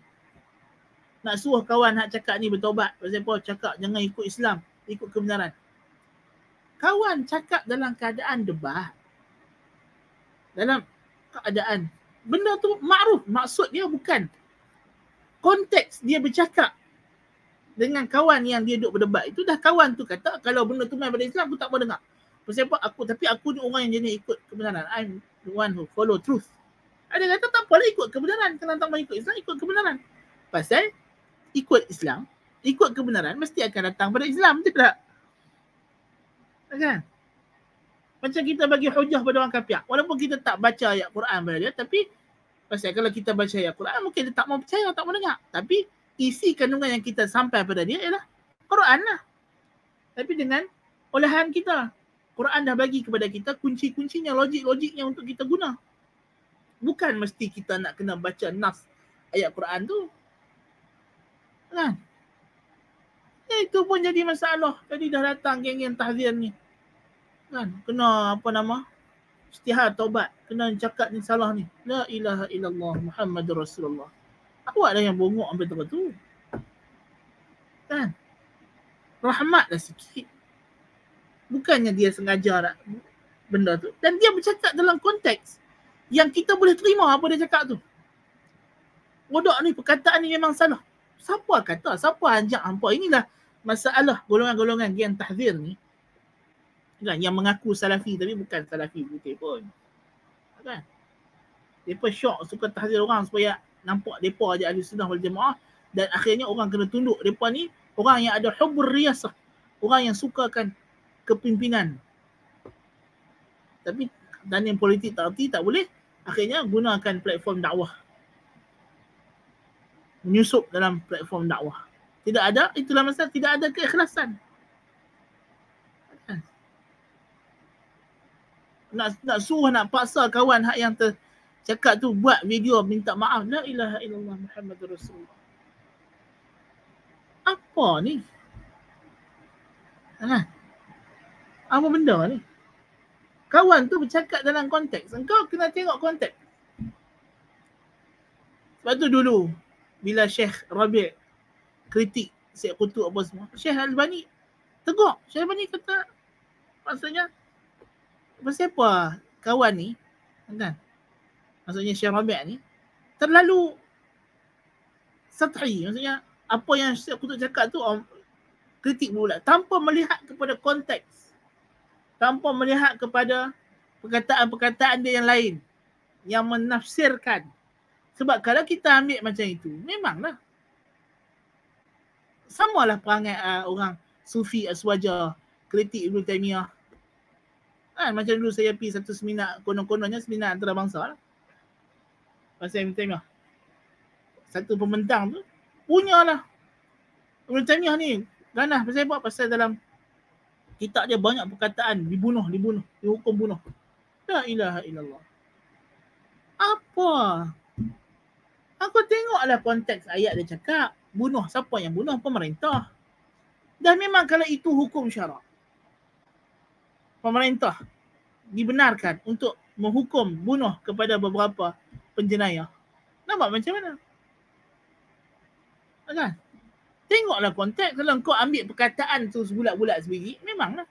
S1: Nak suruh kawan hak cakap ni bertobat. Pasal apa cakap jangan ikut Islam, ikut kebenaran. Kawan cakap dalam keadaan debat. Dalam keadaan benda tu makruf, maksud dia bukan konteks dia bercakap dengan kawan yang dia duduk berdebat itu. Dah kawan tu kata kalau benda tu main pada Islam, aku tak mau dengar. Pasal apa aku ni orang yang jenis ikut kebenaran. I'm the one who follow truth. Ada kata tak apalah ikut kebenaran. Kalau tak mau ikut Islam, ikut kebenaran. Pasal ikut Islam, ikut kebenaran mesti akan datang pada Islam, tidak? Kan? Macam kita bagi hujah pada orang kafir. Walaupun kita tak baca ayat Quran pada dia, tapi pasal kalau kita baca ayat Quran, mungkin dia tak mau percaya, tak mau dengar. Tapi isi kandungan yang kita sampai pada dia ialah Quran lah. Tapi dengan olahan kita. Quran dah bagi kepada kita kunci-kuncinya, logik-logiknya untuk kita guna. Bukan mesti kita nak kena baca nas ayat Quran tu. Kan? Ya, itu pun jadi masalah. Tadi dah datang geng-geng tahzir ni. Kan? Kena istihad taubat. Kena cakap ni salah ni. La ilaha illallah Muhammadur Rasulullah. Awak dah yang bongok sampai tu. Kan? Rahmatlah sikit. Bukannya dia sengaja nak benda tu. Dan dia bercakap dalam konteks yang kita boleh terima apa dia cakap tu. Bodoh ni, perkataan ni memang salah. Siapa kata? Siapa ajak hampa? Inilah masalah golongan-golongan geng tahzir ni. Kan? Yang mengaku Salafi tapi bukan Salafi betul pun. Kan? Mereka syok suka tahzir orang supaya nampak mereka je ahli sunnah wal jamaah. Dan akhirnya orang kena tunduk. Mereka ni orang yang ada hubbur riyasah. Orang yang sukakan kepimpinan. Tapi dan yang politik tak erti, tak boleh. Akhirnya gunakan platform dakwah. Menyusup dalam platform dakwah. Tidak ada, itulah masalah, tidak ada keikhlasan. Nak suruh, nak paksa kawan hak yang cakap tu buat video minta maaf. La ilaha illallah Muhammadur Rasulullah. Apa ni? Apa benda ni? Kawan tu bercakap dalam konteks. Engkau kena tengok konteks. Sebab tu dulu bila Syekh Rabi' kritik Syekh Qutub apa semua, Syekh Albani tegur. Syekh Albani kata maksudnya pasal apa kawan ni, kan? Maksudnya Syekh Rabi' ni terlalu sathi. Maksudnya apa yang Syekh Qutub cakap tu kritik pula tanpa melihat kepada konteks. Tanpa melihat kepada perkataan-perkataan dia yang lain yang menafsirkan. Sebab kalau kita ambil macam itu, memanglah samalah perangai orang Sufi Aswaja kritik Ibn Taymiyah. Macam dulu saya pergi satu seminar, konon-kononnya seminar antarabangsa lah. Pasal Ibn Taymiyah. Satu pembentang tu punyalah Ibn Taymiyah ni ganah pasal apa? Pasal dalam kitab dia banyak perkataan dibunuh, dihukum bunuh. La ilaha illallah. Apa? Aku tengoklah konteks ayat dia cakap. Bunuh, siapa yang bunuh? Pemerintah. Dan memang kalau itu hukum syarak. Pemerintah dibenarkan untuk menghukum bunuh kepada beberapa penjenayah. Nampak macam mana? Kan? Tengoklah konteks. Kalau kau ambil perkataan tu sebulat-bulat sebiji, memanglah.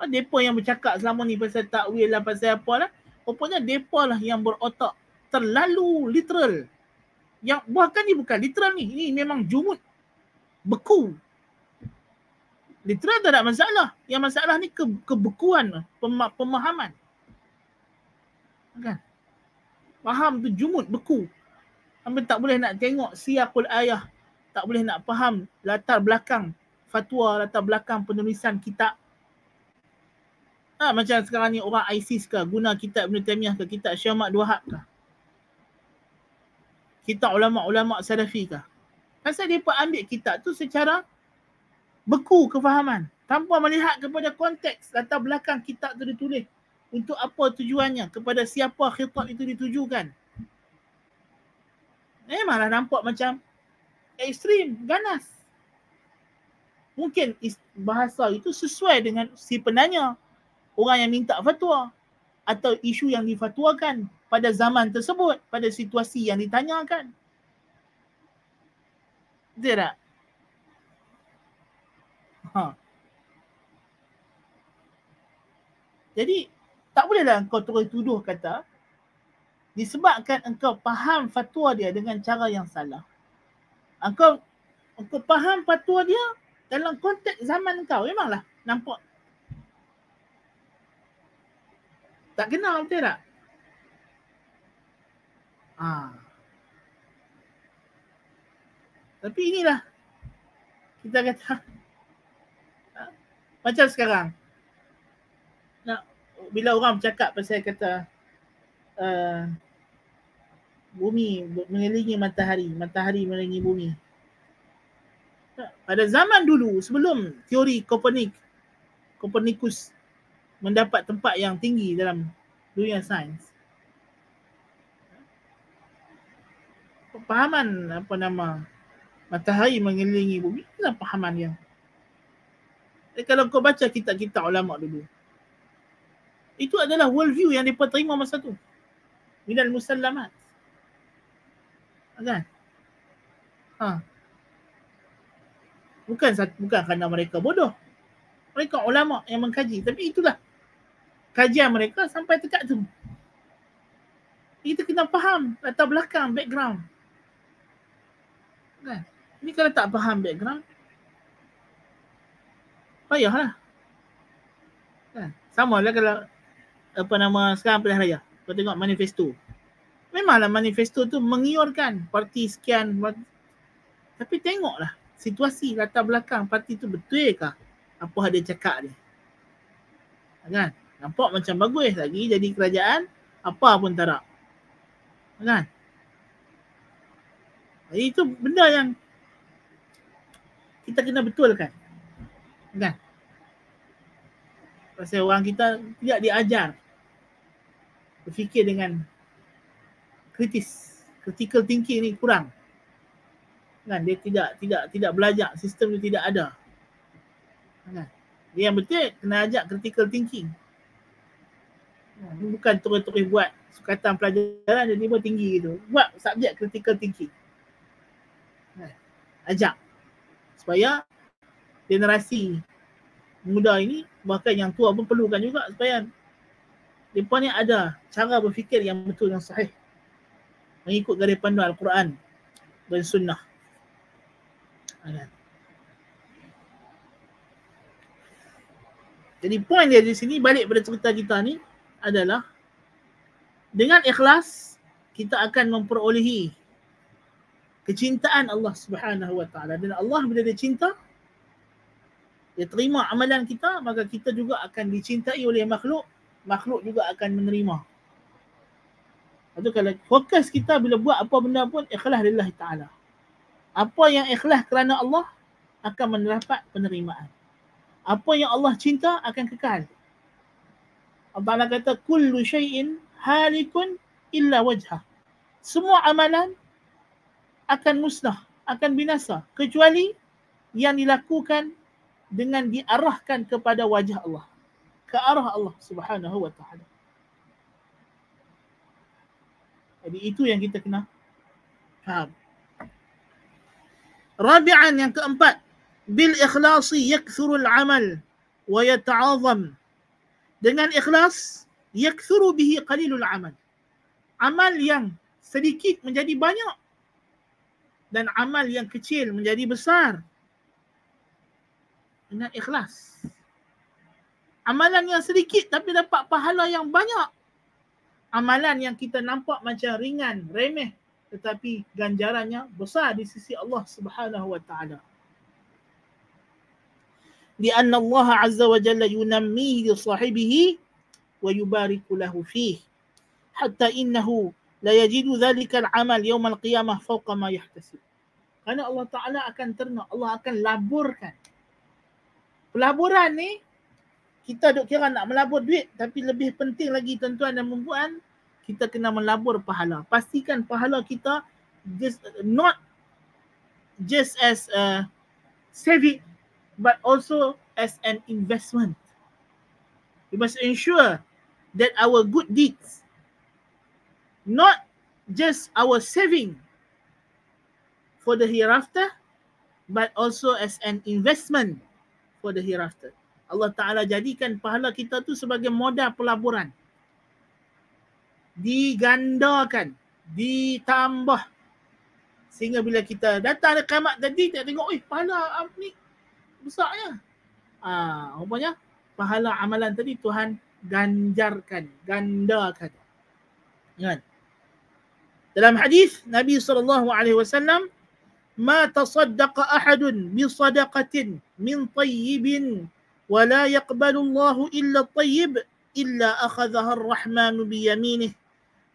S1: Depa yang bercakap selama ni pasal takwil lah, pasal apa lah. Rupanya depa lah yang berotak terlalu literal. Yang bahkan ni bukan literal ni. Ini memang jumud. Beku. Literal tak ada masalah. Yang masalah ni kebekuan, pemahaman. Kan? Faham tu jumud, beku. Sampai tak boleh nak tengok siyaqul ayah. Tak boleh nak faham latar belakang fatwa, latar belakang penulisan kitab. Macam sekarang ni orang ISIS ke, guna kitab Ibn Taymiyah ke, kitab Syekh Ahmad Wahab ke, kitab ulama-ulama Salafi ke. Pasal mereka ambil kitab tu secara beku kefahaman, tanpa melihat kepada konteks latar belakang kitab tu ditulis. Untuk apa tujuannya, kepada siapa khitab itu ditujukan. Memanglah nampak macam ekstrim, ganas. Mungkin bahasa itu sesuai dengan si penanya, orang yang minta fatwa, atau isu yang difatwakan pada zaman tersebut, pada situasi yang ditanyakan. Betul tak? Jadi, tak bolehlah engkau terus tuduh kata, disebabkan engkau faham fatwa dia dengan cara yang salah. Engkau faham fatwa dia dalam konteks zaman engkau. Memanglah nampak tak kenal, betul tak? Tapi inilah kita kata macam sekarang. Bila orang bercakap pasal kata bumi mengelilingi matahari, matahari mengelilingi bumi. Pada zaman dulu, sebelum teori Copernicus mendapat tempat yang tinggi dalam dunia sains, pahaman matahari mengelilingi bumi adalah pahaman yang kalau kau baca kitab-kitab ulama dulu, itu adalah worldview yang mereka terima masa tu. Minal musallamat. Kan? Bukan kerana mereka bodoh. Mereka ulama yang mengkaji. Tapi itulah kajian mereka sampai dekat tu. Kita kena faham latar belakang, background. Kan? Ini kalau tak faham background, payahlah. Kan? Sama lah kalau sekarang pilihan raya. Kau tengok manifesto. Memanglah manifesto tu mengiurkan parti sekian. Tapi tengoklah situasi latar belakang parti tu betulkah apa dia cakap dia. Kan? Nampak macam bagus lagi jadi kerajaan, apa pun tak ada. Kan? Jadi itu benda yang kita kena betulkan. Kan? Pasal orang kita tidak diajar berfikir dengan kritis. Critical thinking ni kurang. Kan? Dia tidak belajar, sistem dia tidak ada. Kan? Dia yang betul kena ajak critical thinking. Bukan terus-terus buat sukatan pelajaran jadi pun tinggi gitu. Buat subjek critical thinking. Ajak supaya generasi muda ini, bahkan yang tua pun perlukan juga supaya mereka ni ada cara berfikir yang betul, yang sahih, mengikut garis panduan Al-Quran dan Sunnah. Jadi poin dia di sini, balik pada cerita kita ni adalah dengan ikhlas kita akan memperolehi kecintaan Allah Subhanahu Wa Taala. Dan Allah bila dia cinta, dia terima amalan kita, maka kita juga akan dicintai oleh makhluk, makhluk juga akan menerima. Itu kalau fokus kita bila buat apa benda pun ikhlas lillahi ta'ala. Apa yang ikhlas kerana Allah akan mendapat penerimaan. Apa yang Allah cinta akan kekal. Allah kata kullu syai'in halikun illa wajhah. Semua amalan akan musnah, akan binasa, kecuali yang dilakukan dengan diarahkan kepada wajah Allah. ke arah Allah Subhanahu wa taala. Jadi itu yang kita kena faham. Rabi'an, yang keempat, bil ikhlasi yakthurul amal wa yata'azam. Dengan ikhlas, yakthuru bihi qalilul amal. Amal yang sedikit menjadi banyak dan amal yang kecil menjadi besar. Dengan ikhlas. Amalan yang sedikit tapi dapat pahala yang banyak. Amalan yang kita nampak macam ringan, remeh, tetapi ganjarannya besar di sisi Allah Subhanahu wa taala. Lianna Allah Azza wa Jalla yunammihi li sahibihi wa yubariku lahu fihi hatta innahu la yajidu dhalika al-amal yawm al-qiyamah fawqa ma yahtasib. Karena Allah Taala akan ternak, Allah akan laburkan. Pelaburan ni kita duk kira nak melabur duit, tapi lebih penting lagi tuan-tuan dan puan, kita kena melabur pahala. Pastikan pahala kita not just as a saving, but also as an investment. We must ensure that our good deeds, not just our saving for the hereafter, but also as an investment for the hereafter. Allah Ta'ala jadikan pahala kita tu sebagai modal pelaburan. Digandakan, ditambah. Sehingga bila kita datang ada kiamat tadi, kita tengok, pahala ni besarnya. Rupanya pahala amalan tadi Tuhan ganjarkan, gandakan. Ingat. Dalam hadis Nabi SAW, ma tasaddaqa ahadun bi sadaqatin min tayyibin ولا يقبل الله إلا الطيب إلا أخذها الرحمن بيمينه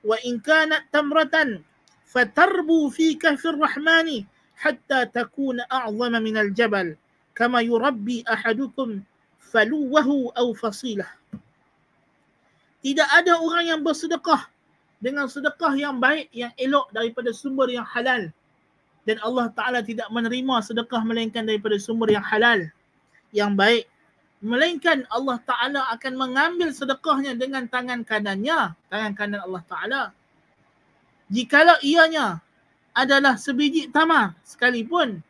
S1: وإن كانت تمرة فتربو في كف الرحمن حتى تكون أعظم من الجبل كما يربي أحدكم فلوه أو فصيله. Tidak ada orang yang bersedekah dengan sedekah yang baik, yang elok daripada sumber yang halal. Dan Allah Ta'ala tidak menerima sedekah melainkan daripada sumber yang halal, yang baik. Melainkan Allah Ta'ala akan mengambil sedekahnya dengan tangan kanannya, tangan kanan Allah Ta'ala. Jikalau ianya adalah sebiji tamar sekalipun,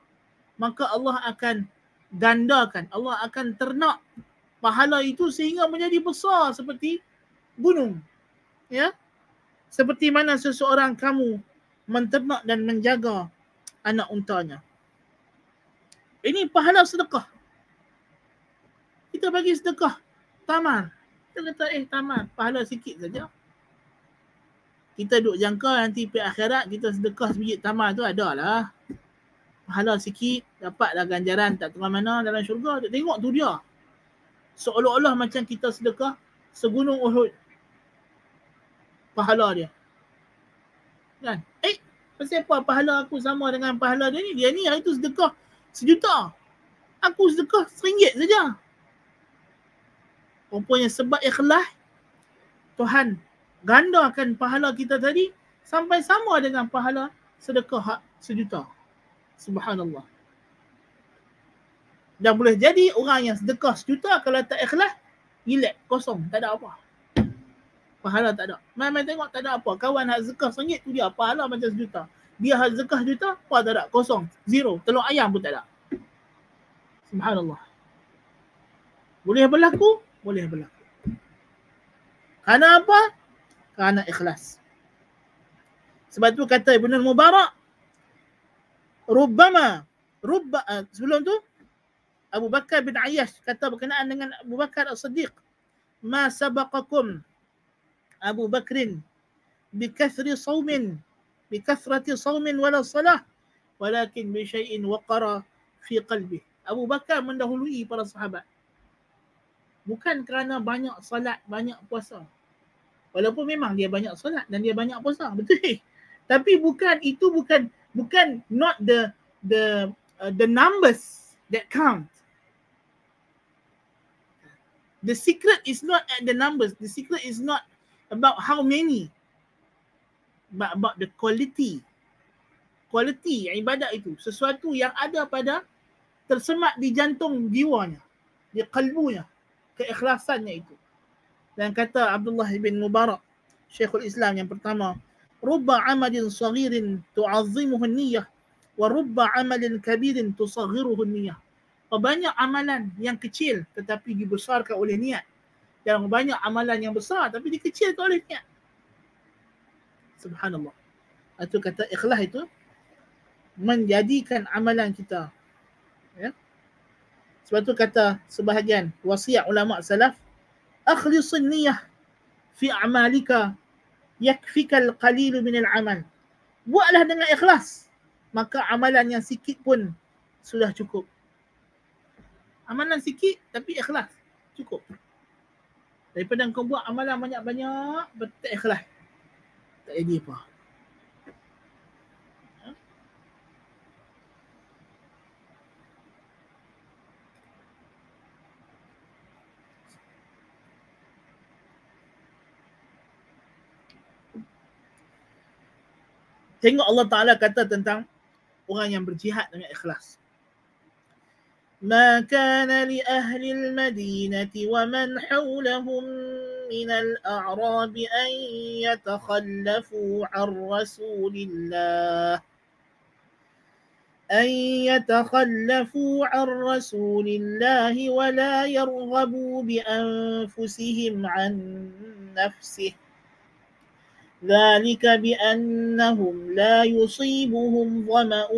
S1: maka Allah akan gandakan, Allah akan ternak pahala itu sehingga menjadi besar seperti gunung. Ya, seperti mana seseorang kamu menternak dan menjaga anak untanya. Ini pahala sedekah. Kita bagi sedekah tamar. Kita kata tamar, pahala sikit saja. Kita duk jangka nanti pergi akhirat kita sedekah sebiji tamar tu adalah pahala sikit, dapatlah ganjaran tak tahu mana dalam syurga. Tengok tu dia. Seolah-olah macam kita sedekah segunung Uhud. Pahala dia. Kan? Pasal apa pahala aku sama dengan pahala dia ni? Dia ni hari tu sedekah 1 juta. Aku sedekah RM1 saja. Rupanya sebab ikhlas, Tuhan gandakan pahala kita tadi sampai sama dengan pahala sedekah 1 juta. Subhanallah. Dan boleh jadi orang yang sedekah 1 juta kalau tak ikhlas, relax, kosong, tak ada apa. Pahala tak ada. Mai tengok tak ada apa. Kawan hak zakah RM1 tu dia pahala macam 1 juta. Dia hak zakah 1 juta, apa tak ada, kosong, zero. Telur ayam pun tak ada. Subhanallah. Boleh berlaku? Boleh berlaku. Kerana apa? Kerana ikhlas. Sebab tu kata Ibn Mubarak, sebelum tu Abu Bakar bin Ayyash kata berkenaan dengan Abu Bakar As-Siddiq, ma sabaqakum Abu Bakrin bikathrati sawmin wala salah walakin bi syai'in waqara fi qalbi. Abu Bakar mendahului para sahabat. Bukan kerana banyak salat, banyak puasa. Walaupun memang dia banyak salat dan dia banyak puasa, betul. Tapi bukan not the numbers that count. The secret is not at the numbers. The secret is not about how many, but about the quality. Quality ibadat itu sesuatu yang ada pada tersemat di jantung jiwanya, di kalbunya, keikhlasannya itu. Dan kata Abdullah bin Mubarak, Syekhul Islam yang pertama, rubba amalin saghirin tu'azzimuhu niyyah wa rubba amalin kabirin tusaghiruhu niyyah. Banyak amalan yang kecil tetapi dibesarkan oleh niat. Dan banyak amalan yang besar tapi dikecilkan oleh niat. Subhanallah. Itu kata ikhlas itu menjadikan amalan kita. Ya. Sebab tu kata sebahagian wasiat ulama salaf, akhlisun niyyah fi a'malika yakfikal qalilu minal amal. Buatlah dengan ikhlas, maka amalan yang sikit pun sudah cukup. Amalan sikit tapi ikhlas cukup. Daripada kau buat amalan banyak-banyak tak ikhlas, tak jadi apa. Tengok Allah Ta'ala kata tentang orang yang berjihad dengan ikhlas. ما كان لأهل المدينة ومن حولهم من الأعراب أن يتخلفوا عن رسول الله ولا يرغبوا بأنفسهم عن نفسه ذلك بأنهم لا يصيبهم ظمأ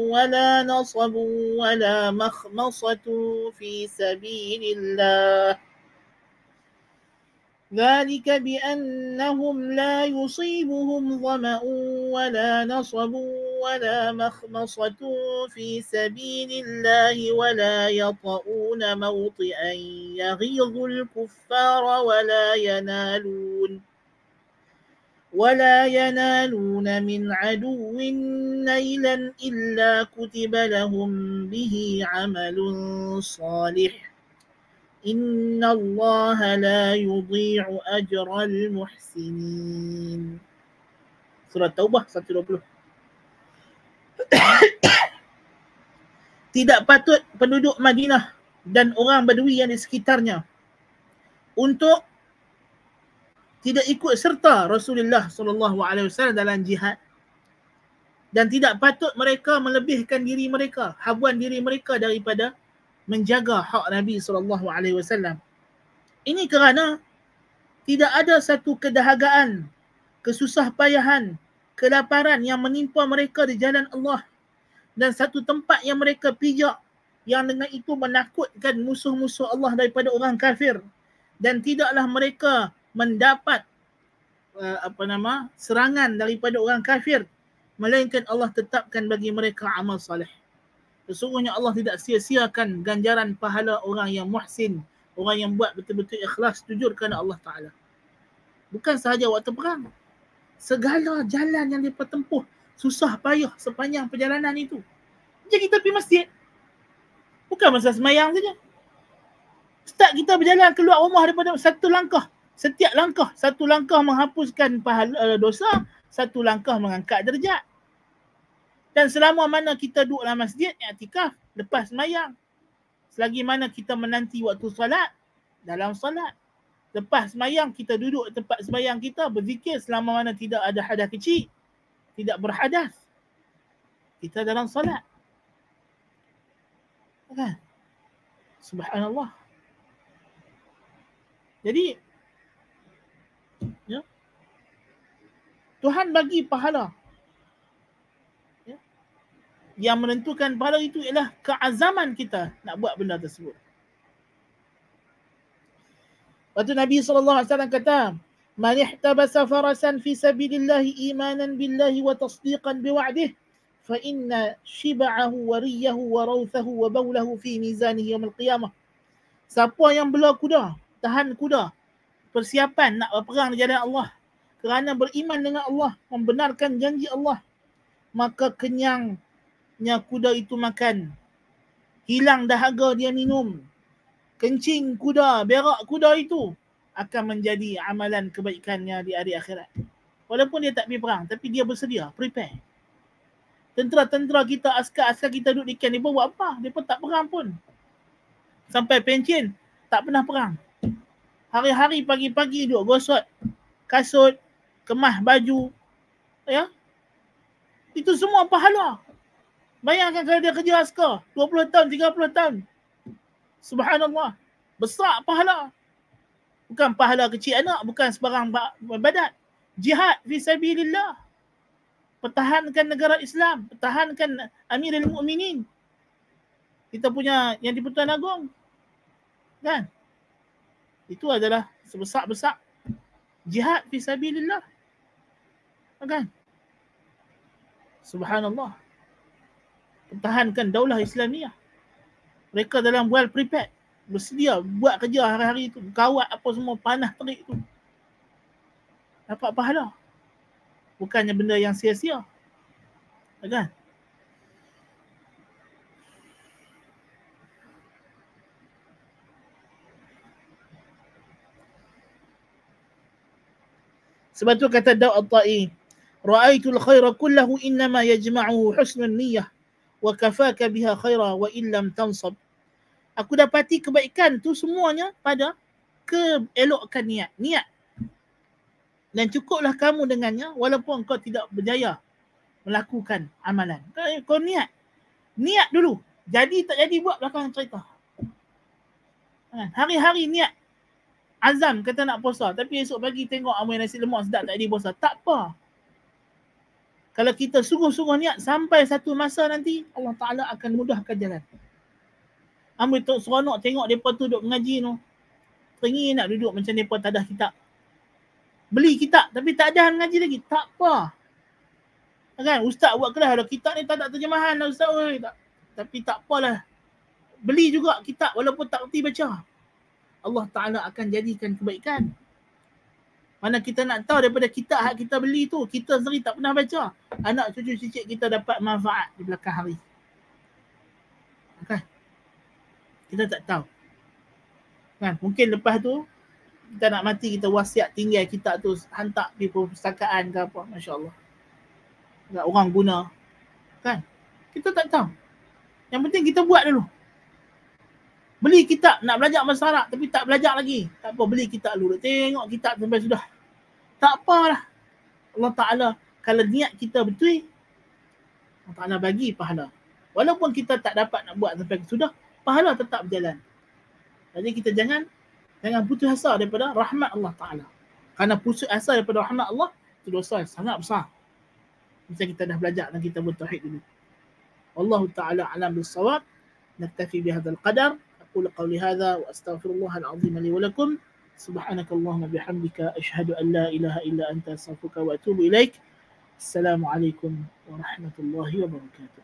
S1: ولا نصب ولا مخمصة في سبيل الله ذلك بأنهم لا يصيبهم ظمأ ولا نصب ولا مخمصة في سبيل الله ولا يطؤون موطئا يغيظ الكفار ولا ينالون من عدو نيلا إلا كتب لهم به عمل صالح إن الله لا يضيع أجر المحسنين. Surah Taubah 120. Tidak patut penduduk Madinah dan orang Badui yang di sekitarnya untuk tidak ikut serta Rasulullah SAW dalam jihad, dan tidak patut mereka melebihkan diri mereka, habuan diri mereka daripada menjaga hak Nabi SAW. Ini kerana tidak ada satu kedahagaan, kesusah payahan, kelaparan yang menimpa mereka di jalan Allah, dan satu tempat yang mereka pijak yang dengan itu menakutkan musuh-musuh Allah daripada orang kafir, dan tidaklah mereka mendapat serangan daripada orang kafir, melainkan Allah tetapkan bagi mereka amal salih. Sesungguhnya Allah tidak sia-siakan ganjaran pahala orang yang muhsin, orang yang buat betul-betul ikhlas jujur kerana Allah Ta'ala. Bukan sahaja waktu perang, segala jalan yang mereka tempuh susah payah sepanjang perjalanan itu. Jadi kita pergi masjid, bukan masa semayang saja. Start kita berjalan keluar rumah daripada satu langkah. Setiap langkah, satu langkah menghapuskan pahala dosa, satu langkah mengangkat derajat. Dan selama mana kita duduk dalam masjid, i'tikaf, lepas semayang. Selagi mana kita menanti waktu salat, dalam salat. Lepas semayang, kita duduk tempat semayang kita, berzikir selama mana tidak ada hadas kecil, tidak berhadas. Kita dalam salat. Kan? Subhanallah. Jadi, ya, Tuhan bagi pahala. Ya. Yang menentukan pahala itu ialah keazaman kita nak buat benda tersebut. Waktu Nabi SAW kata, "Man ihtabasa farasan fi sabilillahi imanan billahi wa tasdiqan biwa'dih, fa inna shib'ahu wa riyahu wa rawthahu wa bawlahu fi mizanihi yaumil qiyamah." Siapa yang bela kuda, tahan kuda, persiapan nak berperang di jalan Allah kerana beriman dengan Allah, membenarkan janji Allah, maka kenyangnya kuda itu makan, hilang dahaga dia minum, kencing kuda, berak kuda itu akan menjadi amalan kebaikannya di hari akhirat. Walaupun dia tak pergi perang, tapi dia bersedia, prepare. Tentera-tentera kita, askar-askar kita duduk di camp, dia buat apa? Dia pun tak perang pun. Sampai pencen, tak pernah perang. hari-hari pagi-pagi duk gosok kasut, kemas baju, ya. Itu semua pahala. Bayangkan kalau dia kerja askar 20 tahun, 30 tahun. Subhanallah. Besar pahala. Bukan pahala kecil anak, bukan sebarang badat. Jihad fisabilillah. Pertahankan negara Islam, pertahankan Amirul Mukminin. Kita punya yang di-Pertuan Agong. Kan? Itu adalah sebesar-besar jihad fisabilillah. Kan? Subhanallah. Pertahankan daulah Islamiah. Mereka dalam well prepared, bersedia buat kerja hari-hari itu, kawat apa semua panah terik tu. Dapat pahala. Bukannya benda yang sia-sia. Kan? Sebab tu kata Daud At-Tai, ra'aitul khaira kullahu innama yajma'uhu husnun niyyah wa kafaka biha khaira wa illam tansab. Aku dapati kebaikan tu semuanya pada keelokkan niat. Niat. Dan cukuplah kamu dengannya walaupun kau tidak berjaya melakukan amalan. Kau niat. Niat dulu. Jadi tak jadi buat belakang cerita. Hari-hari niat. Azam kata nak puasa. Tapi esok pagi tengok ambil nasi lemak sedap tak jadi puasa. Tak apa. Kalau kita sungguh-sungguh niat sampai satu masa nanti Allah Ta'ala akan mudahkan jalan. Ambil seronok tengok mereka tu duduk mengaji tu. Teringin nak duduk macam mereka tak ada kitab. Beli kitab tapi tak ada mengaji lagi. Tak apa. Kan? Ustaz buat kelas ada kitab ni tak ada terjemahan lah Ustaz. Tapi tak apalah. Beli juga kitab walaupun tak erti baca. Allah Ta'ala akan jadikan kebaikan. Mana kita nak tahu daripada kitab hak kita beli tu, kita sendiri tak pernah baca. Anak cucu cicit kita dapat manfaat di belakang hari. Kan? Kita tak tahu. Kan? Mungkin lepas tu, kita nak mati, kita wasiat tinggal kitab tu, hantar di perpustakaan ke apa. Masya Allah. Tak orang guna. Kan? Kita tak tahu. Yang penting kita buat dulu. Beli kitab, nak belajar bahasa Arab tapi tak belajar lagi. Tak apa, beli kitab dulu. Tengok kitab sampai sudah. Tak apalah. Allah Ta'ala, kalau niat kita betul, Allah Ta'ala bagi pahala. Walaupun kita tak dapat nak buat sampai sudah, pahala tetap berjalan. Jadi kita jangan putus asa daripada rahmat Allah Ta'ala. Kerana putus asa daripada rahmat Allah, itu dosa yang sangat besar. Macam kita dah belajar dan kita bertauhid dulu. Wallahu Ta'ala alam bis-shawab. Naktafi bihadzal qadar. أقول قولي هذا وأستغفر الله العظيم لي ولكم سبحانك اللهم وبحمدك أشهد أن لا إله إلا أنت أستغفرك وأتوب إليك السلام عليكم ورحمة الله وبركاته.